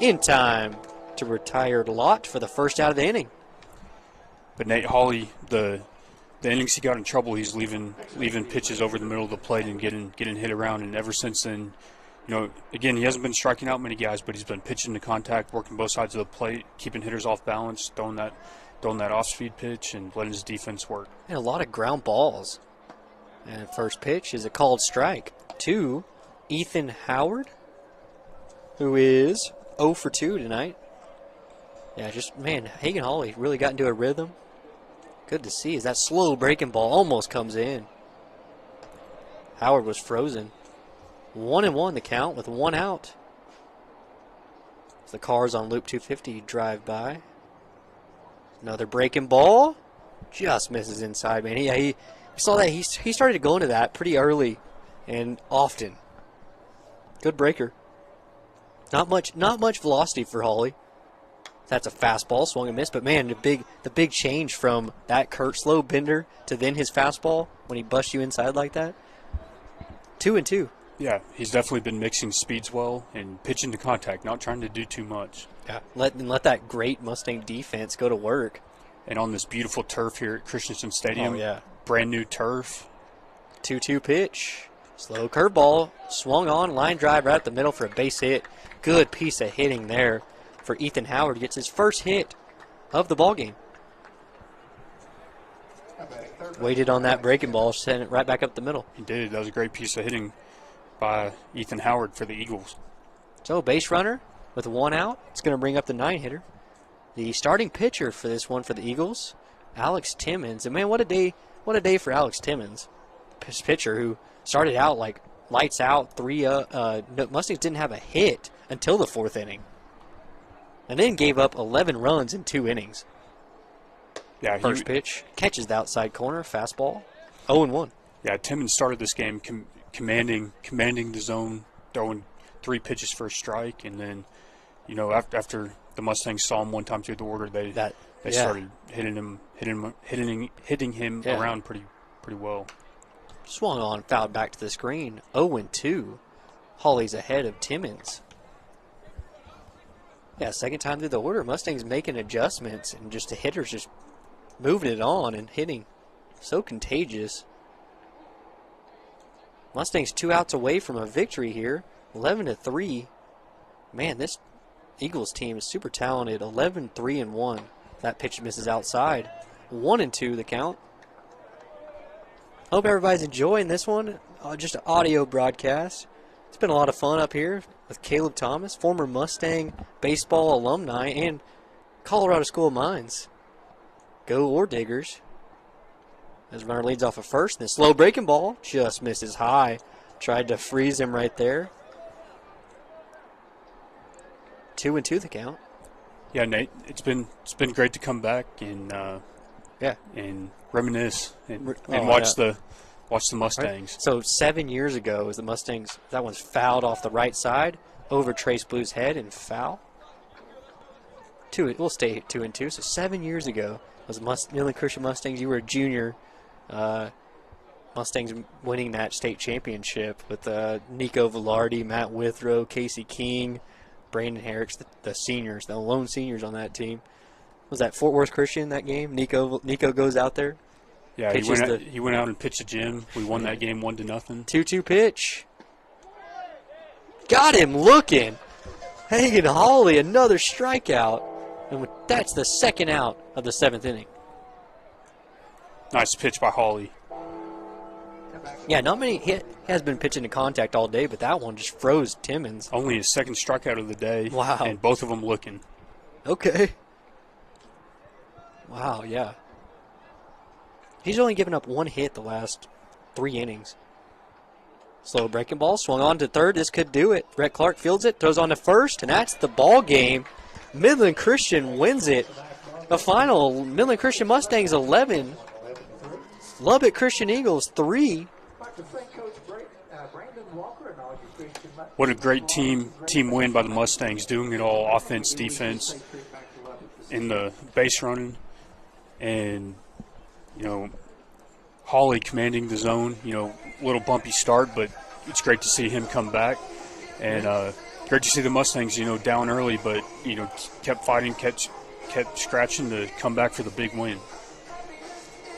In time to retire Lott for the first out of the inning. But Nate, Hawley, the innings he got in trouble, he's leaving pitches over the middle of the plate and getting hit around. And ever since then, again, he hasn't been striking out many guys, but he's been pitching to contact, working both sides of the plate, keeping hitters off balance, throwing that off-speed pitch, and letting his defense work. And a lot of ground balls. And first pitch is a called strike to Ethan Howard, who is 0 for 2 tonight. Yeah, Hagen Hawley really got into a rhythm. Good to see as that slow breaking ball almost comes in. Howard was frozen. 1-1 the count with 1 out. As the cars on Loop 250 drive by. Another breaking ball. Just misses inside, man. He saw that. He started to go into that pretty early and often. Good breaker. Not much velocity for Hawley. That's a fastball, swung and missed. But man, the big change from that Kurt slow bender to then his fastball when he busts you inside like that. 2-2. Yeah, he's definitely been mixing speeds well and pitching to contact, not trying to do too much. Yeah, let that great Mustang defense go to work. And on this beautiful turf here at Christensen Stadium, brand new turf. 2-2 pitch. Slow curveball. Swung on. Line drive right up the middle for a base hit. Good piece of hitting there for Ethan Howard. Gets his first hit of the ball game. Waited on that breaking ball. Sent it right back up the middle. He did. That was a great piece of hitting by Ethan Howard for the Eagles. So base runner with 1 out. It's going to bring up the 9-hitter. The starting pitcher for this one for the Eagles, Alex Timmons. And man, what a day for Alex Timmons. His pitcher who started out like lights out. Mustangs didn't have a hit until the 4th inning. And then gave up 11 runs in 2 innings. Yeah, First pitch, catches the outside corner, fastball, 0-1. Yeah, Timmons started this game commanding the zone, throwing 3 pitches for a strike, and then, after the Mustangs saw him one time through the order, they started hitting him around pretty well. Swung on, fouled back to the screen, 0-2. Hawley's ahead of Timmons. Yeah, second time through the order, Mustangs making adjustments, and just the hitters just moving it on and hitting. So contagious. Mustangs 2 outs away from a victory here, 11-3. Man, this Eagles team is super talented. 11-3-1. That pitch misses outside. 1-2 the count. Hope everybody's enjoying this one. Just an audio broadcast. It's been a lot of fun up here with Caleb Thomas, former Mustang baseball alumni and Colorado School of Mines. Go Ore Diggers. As runner leads off of first, and the slow breaking ball just misses high. Tried to freeze him right there. 2-2 the count. Yeah, Nate, it's been great to come back and reminisce and watch the Mustangs. Right. So 7 years ago, as the Mustangs, that one's fouled off the right side over Trace Blue's head and foul. We'll stay at 2-2. So 7 years ago was Midland Christian Mustangs. You were a junior. Mustangs winning that state championship with Nico Velarde, Matt Withrow, Casey King, Brandon Herricks, the seniors, the lone seniors on that team. Was that Fort Worth Christian that game? Nico goes out there. Yeah, he went out and pitched a gym. We won that game 1-0. 2-2 pitch. got him looking. Hagen Hawley, another strikeout. And that's the second out of the 7th inning. Nice pitch by Hawley. Yeah, not many. He has been pitching to contact all day, but that one just froze Timmons. Only his second strikeout of the day. Wow. And both of them looking. Okay. Wow, yeah. He's only given up 1 hit the last 3 innings. Slow breaking ball, swung on to third. This could do it. Brett Clark fields it, throws on to first, and that's the ball game. Midland Christian wins it. The final, Midland Christian Mustangs 11, Lubbock Christian Eagles 3. What a great team win by the Mustangs, doing it all, offense, defense, in the base running, and, you know, Hawley commanding the zone, you know, little bumpy start, but it's great to see him come back, and great to see the Mustangs, you know, down early, but, you know, kept fighting, kept scratching to come back for the big win.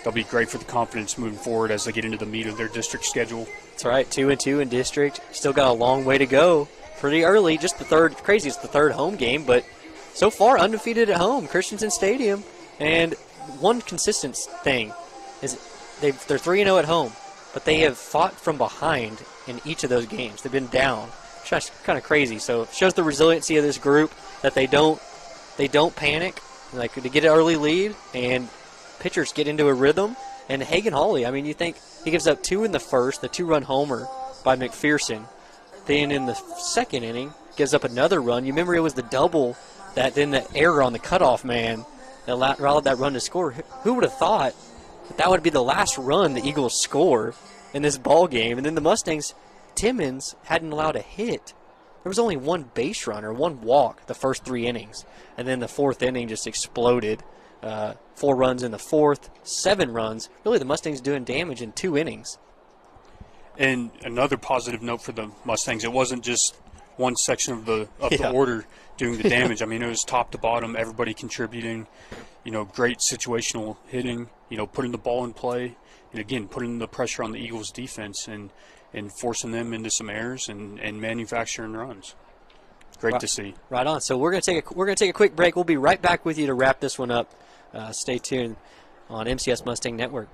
They'll be great for the confidence moving forward as they get into the meat of their district schedule. That's right, 2-2 in district. Still got a long way to go. Pretty early, just the third, crazy, it's the third home game, but so far undefeated at home, Christensen Stadium. And one consistent thing is they're 3-0 at home, but they have fought from behind in each of those games. They've been down, which is kind of crazy. So it shows the resiliency of this group, that they don't panic. Like, they get an early lead, and pitchers get into a rhythm. And Hagen Hawley, I mean, you think he gives up 2 in the first, the 2-run homer by McPherson. Then in the second inning, gives up another run. You remember it was the double, then the error on the cutoff man that allowed that run to score. Who would have thought that would be the last run the Eagles score in this ball game? And then the Mustangs, Timmons hadn't allowed a hit. There was only 1 base run or 1 walk the first 3 innings. And then the 4th inning just exploded. 4 runs in the 4th, 7 runs. Really, the Mustangs doing damage in 2 innings. And another positive note for the Mustangs, it wasn't just one section of the order doing the damage. I mean, it was top to bottom, everybody contributing. You know, great situational hitting. You know, putting the ball in play, and again, putting the pressure on the Eagles' defense and forcing them into some errors and manufacturing runs. Great to see. Right on. So we're gonna take a quick break. We'll be right back with you to wrap this one up. Stay tuned on MCS Mustang Network.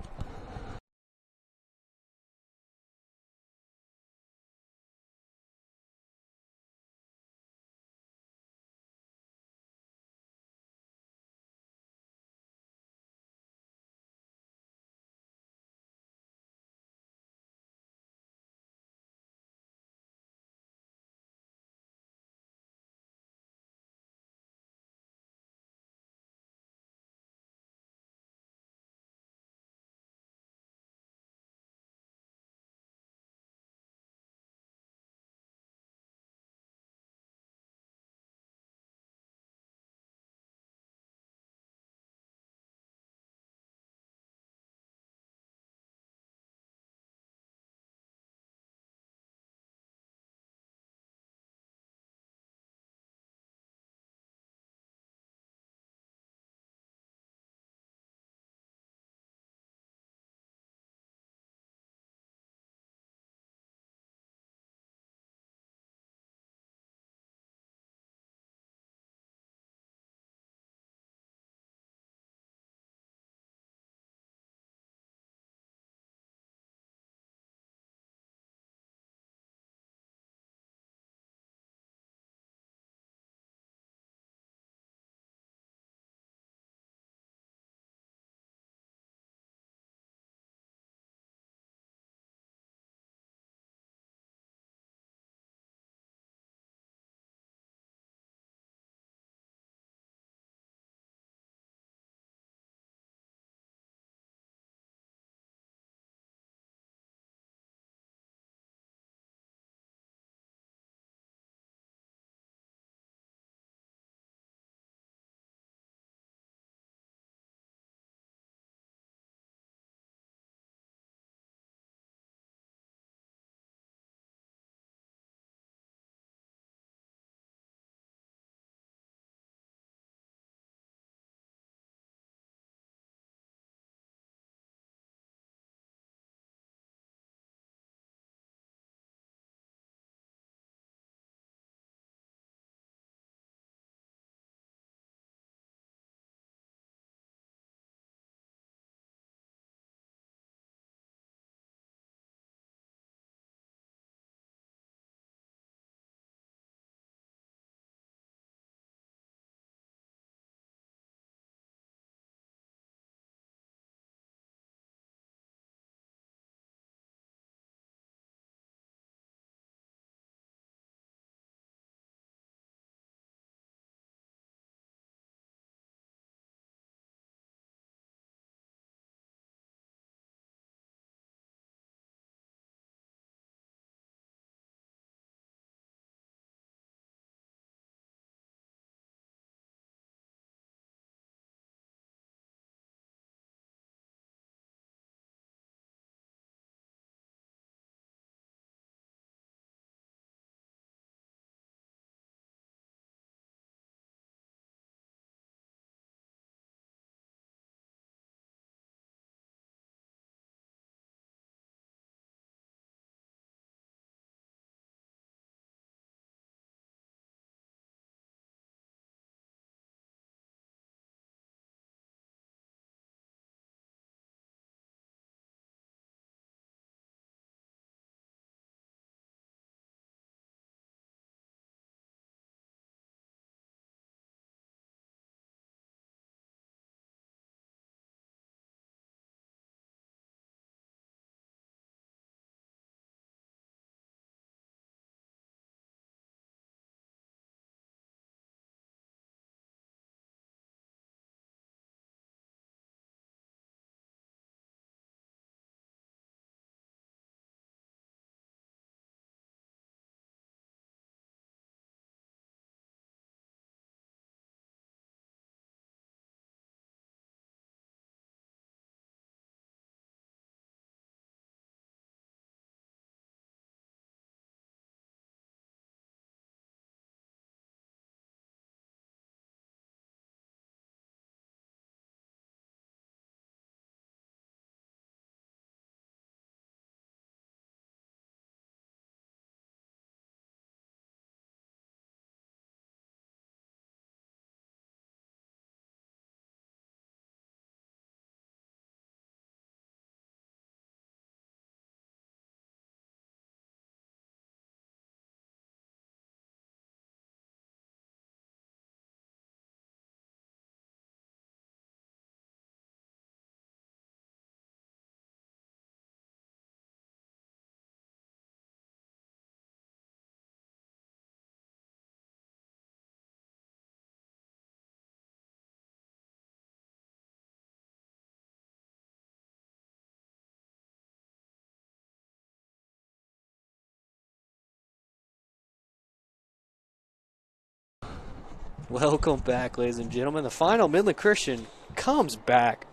Welcome back, ladies and gentlemen. The final, Midland Christian comes back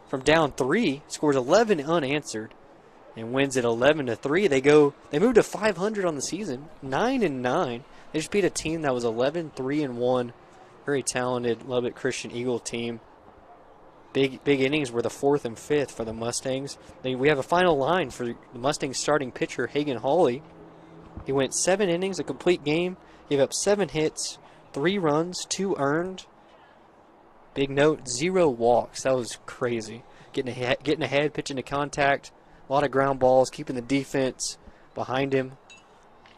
from down 3, scores 11 unanswered, and wins it 11-3. They moved to 500 on the season, 9-9. They just beat a team that was 11-3-1. Very talented Lubbock Christian Eagle team. Big innings were the 4th and 5th for the Mustangs. We have a final line for the Mustangs starting pitcher, Hagen Hawley. He went 7 innings, a complete game, gave up 7 hits, 3 runs, 2 earned. Big note, 0 walks. That was crazy. Getting ahead, pitching to contact, a lot of ground balls, keeping the defense behind him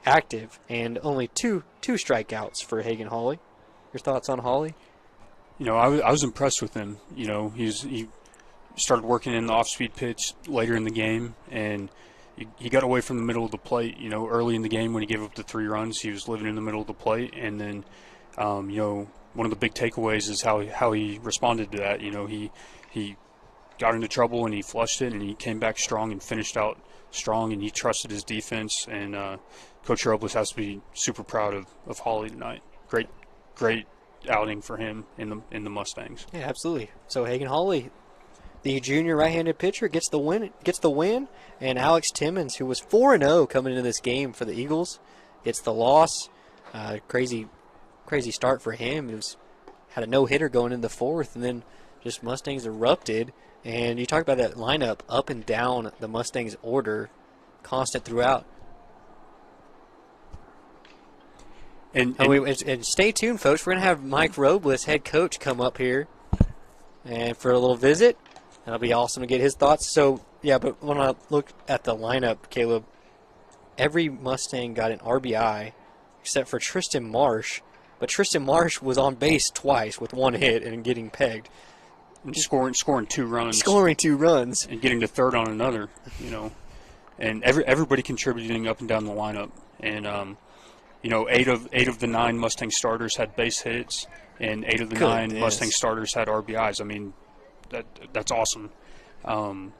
active, and only two strikeouts for Hagen Hawley. Your thoughts on Hawley? You know, I was impressed with him. You know, he started working in the off-speed pitch later in the game, and he got away from the middle of the plate. You know, early in the game when he gave up the 3 runs, he was living in the middle of the plate, and then, you know, one of the big takeaways is how he responded to that. You know, he got into trouble and he flushed it, and he came back strong and finished out strong, and he trusted his defense. And Coach Robles has to be super proud of Hawley tonight. Great outing for him in the Mustangs. Yeah, absolutely. So Hagen Hawley, the junior right-handed pitcher, gets the win, and Alex Timmons, who was 4-0 coming into this game for the Eagles, gets the loss. Crazy start for him. He had a no-hitter going in the 4th, and then just Mustangs erupted. And you talk about that lineup up and down the Mustangs order, constant throughout. And stay tuned, folks. We're going to have Mike Robles, head coach, come up here and for a little visit. That'll be awesome to get his thoughts. So, yeah, but when I look at the lineup, Caleb, every Mustang got an RBI except for Tristan Marsh. But Tristan Marsh was on base twice with 1 hit and getting pegged. And scoring 2 runs. Scoring 2 runs. And getting to third on another, you know. And everybody contributing up and down the lineup. And, you know, 8 of the 9 Mustang starters had base hits, and 8 of the 9 Mustang starters had RBIs. I mean, that's awesome. You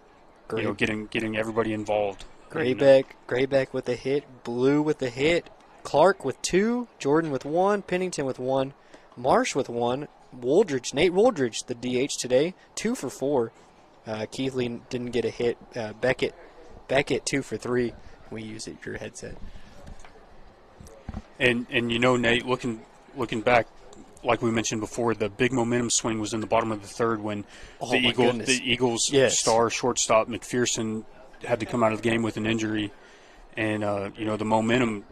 know, getting everybody involved. Graybeck with a hit, Blue with a hit, Clark with 2, Jordan with 1, Pennington with 1, Marsh with 1, Nate Woldridge, the DH today, 2 for 4. Keithley didn't get a hit. Beckett 2 for 3. We use your headset. And you know, Nate, looking back, like we mentioned before, the big momentum swing was in the bottom of the 3rd when the Eagles star shortstop McPherson had to come out of the game with an injury, and you know, the momentum.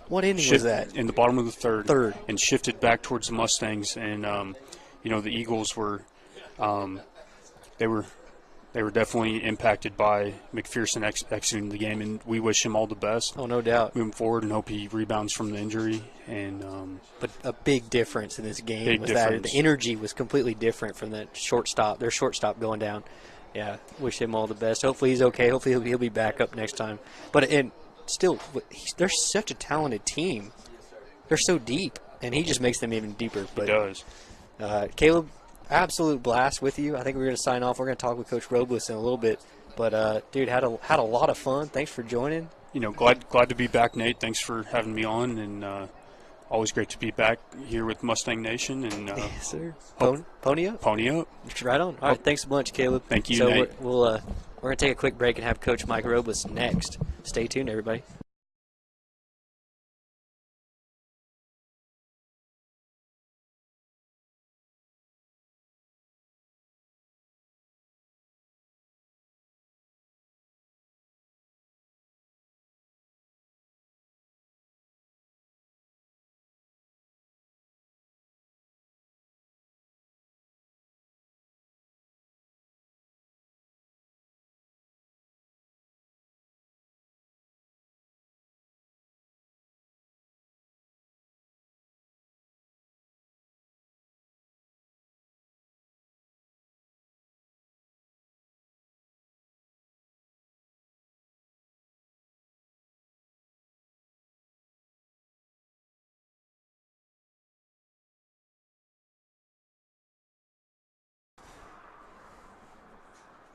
What inning was that? In the bottom of the 3rd, and shifted back towards the Mustangs, and you know, the Eagles were they were definitely impacted by McPherson exiting the game, and we wish him all the best. Oh, no doubt. Moving forward, and hope he rebounds from the injury. And but a big difference in this game was that the energy was completely different from that shortstop. Their shortstop going down. Yeah, wish him all the best. Hopefully he's okay. Hopefully he'll be back up next time. But still, they're such a talented team. They're so deep, and he just makes them even deeper. But, he does. Caleb, absolute blast with you. I think we're going to sign off. We're going to talk with Coach Robles in a little bit. But, dude, had a lot of fun. Thanks for joining. You know, glad to be back, Nate. Thanks for having me on, and always great to be back here with Mustang Nation. And yes, sir. Pony up. Pony up. Right on. All right, thanks a bunch, Caleb. Thank you, so Nate. We're going to take a quick break and have Coach Mike Robles next. Stay tuned, everybody.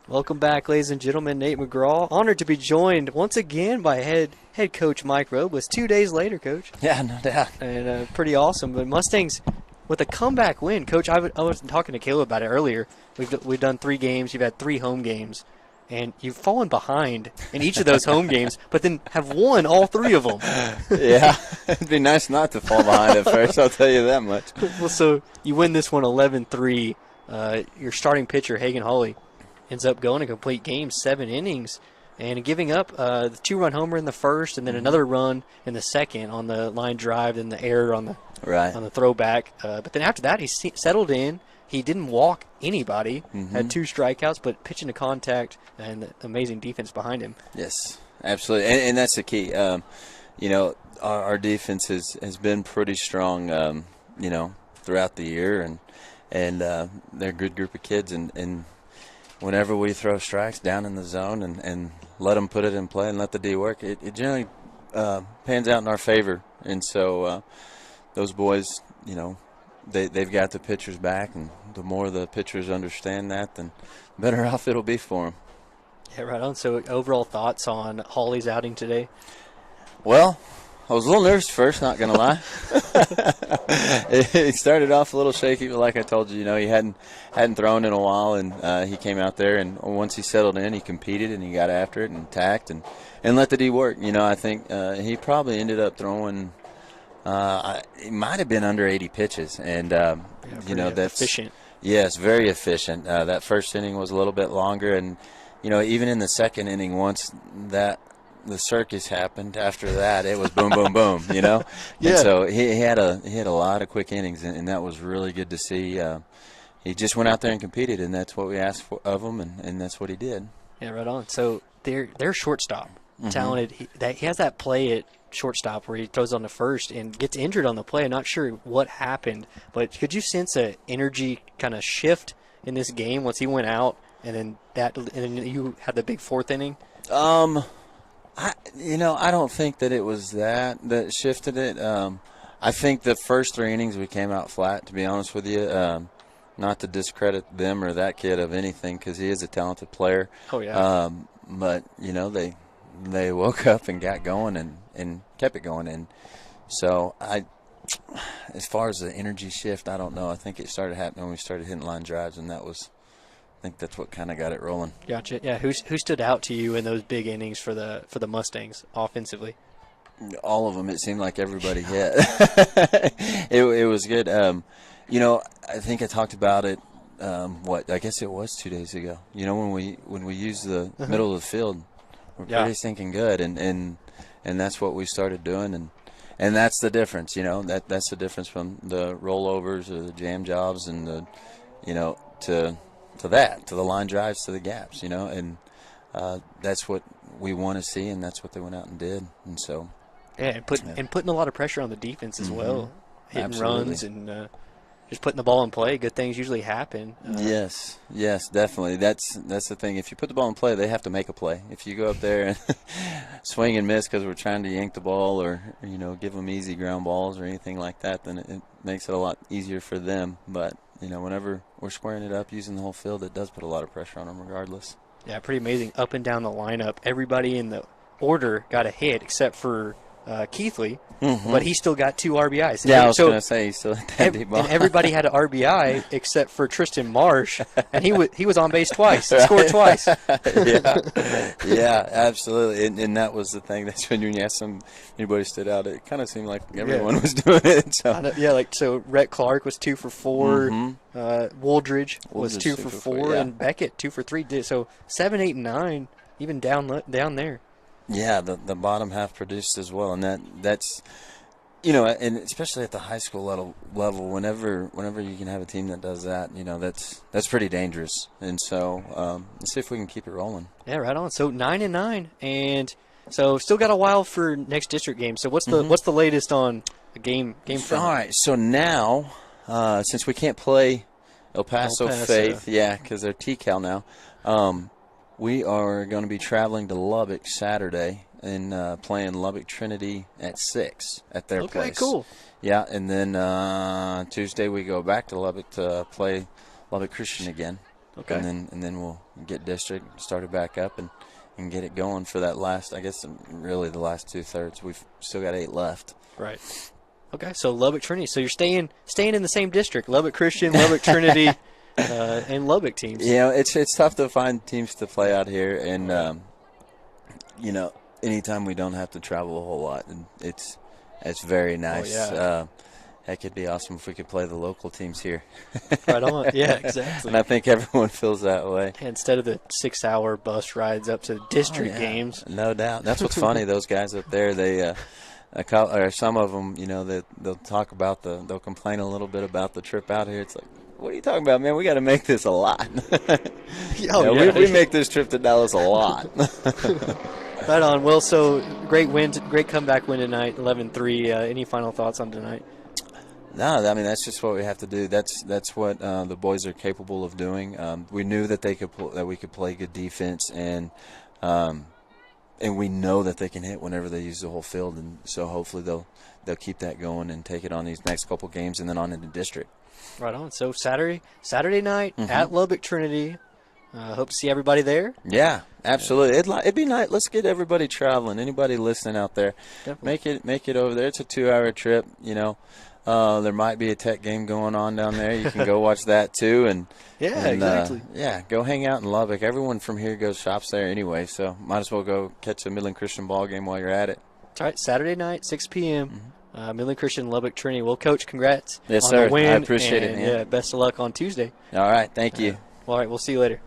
Welcome back, ladies and gentlemen. Nate McGraw, honored to be joined once again by head coach Mike Robles. 2 days later, Coach. Yeah, no doubt. And pretty awesome. But Mustangs with a comeback win, Coach, I was talking to Caleb about it earlier. We've done 3 games. You've had 3 home games. And you've fallen behind in each of those home games, but then have won all 3 of them. Yeah, it'd be nice not to fall behind at first, I'll tell you that much. Well, so you win this one 11-3. Your starting pitcher, Hagan Hawley, ends up going a complete game, 7 innings, and giving up the 2-run homer in the first and then another run in the second on the line drive and the error on the throwback. But then after that, he settled in. He didn't walk anybody, had 2 strikeouts, but pitching to contact and the amazing defense behind him. Yes, absolutely. And that's the key. Our defense has been pretty strong, throughout the year. And they're a good group of kids. And whenever we throw strikes down in the zone and let them put it in play and let the D work, it generally pans out in our favor. And so those boys, they've got the pitchers back, and the more the pitchers understand that, then the better off it'll be for them. Yeah, right on. So overall thoughts on Hawley's outing today? Well, I was a little nervous first, not going to lie. It started off a little shaky, but like I told you, he hadn't thrown in a while, and he came out there, and once he settled in, he competed, and he got after it and attacked and let the D work. I think he probably ended up throwing it might have been under 80 pitches, and that's efficient. Yes, very efficient. That first inning was a little bit longer, and even in the second inning, once the circus happened, after that it was boom, boom, boom. Yeah. And so he had a lot of quick innings, and that was really good to see. He just went out there and competed, and that's what we asked of him, and that's what he did. Yeah, right on. So their shortstop, talented. He has that play at shortstop where he throws on the first and gets injured on the play. I'm not sure what happened, but could you sense a energy kind of shift in this game once he went out, and then you had the big 4th inning? I don't think that it was that shifted it. I think the first 3 innings we came out flat, to be honest with you. Not to discredit them or that kid of anything, because he is a talented player. Oh yeah. But they woke up and got going and kept it going. And so as far as the energy shift, I don't know. I think it started happening when we started hitting line drives, and I think that's what kind of got it rolling. Gotcha. Yeah. Who stood out to you in those big innings for the Mustangs offensively? All of them. It seemed like everybody hit. It was good. I think I talked about it. I guess it was 2 days ago. When we used the middle of the field, we're pretty stinking good, and that's what we started doing, and that's the difference. That's the difference from the rollovers or the jam jobs and the to the line drives, to the gaps. And that's what we want to see, and that's what they went out and did. And so and putting a lot of pressure on the defense as well, hitting Absolutely. runs and just putting the ball in play. Good things usually happen. Yes, definitely. That's the thing. If you put the ball in play, they have to make a play. If you go up there and swing and miss because we're trying to yank the ball or give them easy ground balls or anything like that, then it makes it a lot easier for them. But whenever we're squaring it up using the whole field, it does put a lot of pressure on them regardless. Yeah, pretty amazing. Up and down the lineup, everybody in the order got a hit except for Keithley, but he still got 2 RBIs. Yeah, I was going to say he still had that deep ball. And everybody had an RBI except for Tristan Marsh, and he was on base twice, scored twice. Yeah, absolutely. And that was the thing. That's when you asked anybody stood out. It kind of seemed like everyone was doing it. So. So Rhett Clark was 2 for 4. Wooldridge was 2 for 4, and Beckett 2 for 3. So 7, 8, and 9, even down there. Yeah, the bottom half produced as well, and that's and especially at the high school level, whenever you can have a team that does that, that's pretty dangerous. And so let's see if we can keep it rolling. Yeah, right on. So 9-9, and so still got a while for next district game. So what's the latest on the game front? All right, so now since we can't play El Paso Faith, because they're TCAL now. We are going to be traveling to Lubbock Saturday and playing Lubbock Trinity at 6 at their place. Okay, cool. Yeah, and then Tuesday we go back to Lubbock to play Lubbock Christian again. Okay. And then we'll get district started back up and get it going for that last, I guess, really the last 2/3. We've still got 8 left. Right. Okay, so Lubbock Trinity. So you're staying in the same district, Lubbock Christian, Lubbock Trinity, and Lubbock teams. You know, it's tough to find teams to play out here, and you know, anytime we don't have to travel a whole lot, and it's very nice. Oh, yeah. Heck, it'd be awesome if we could play the local teams here. Right on. Yeah, exactly. And I think everyone feels that way. Instead of the 6-hour bus rides up to district games. No doubt. That's what's funny. Those guys up there, they or some of them, you know, they'll talk about they'll complain a little bit about the trip out here. It's like, what are you talking about, man? We got to make this a lot. We make this trip to Dallas a lot. Right on. Well, so great win, great comeback win tonight, 11-3. Any final thoughts on tonight? No, I mean, that's just what we have to do. That's what the boys are capable of doing. We knew that we could play good defense, and we know that they can hit whenever they use the whole field, and so hopefully they'll keep that going and take it on these next couple games and then on into district. Right on. So Saturday night at Lubbock Trinity. Hope to see everybody there. Yeah, absolutely. It'd be nice. Let's get everybody traveling. Anybody listening out there, Definitely. make it over there. It's a 2-hour trip. You know, there might be a Tech game going on down there. You can go watch that too. And exactly. Go hang out in Lubbock. Everyone from here goes shops there anyway, so might as well go catch a Midland Christian ball game while you're at it. That's right. Saturday night, 6 p.m. Midland Christian, Lubbock Trinity. Well, Coach, congrats. Yes, on sir. The win, I appreciate it, man. Yeah, best of luck on Tuesday. All right. Thank you. All right. We'll see you later.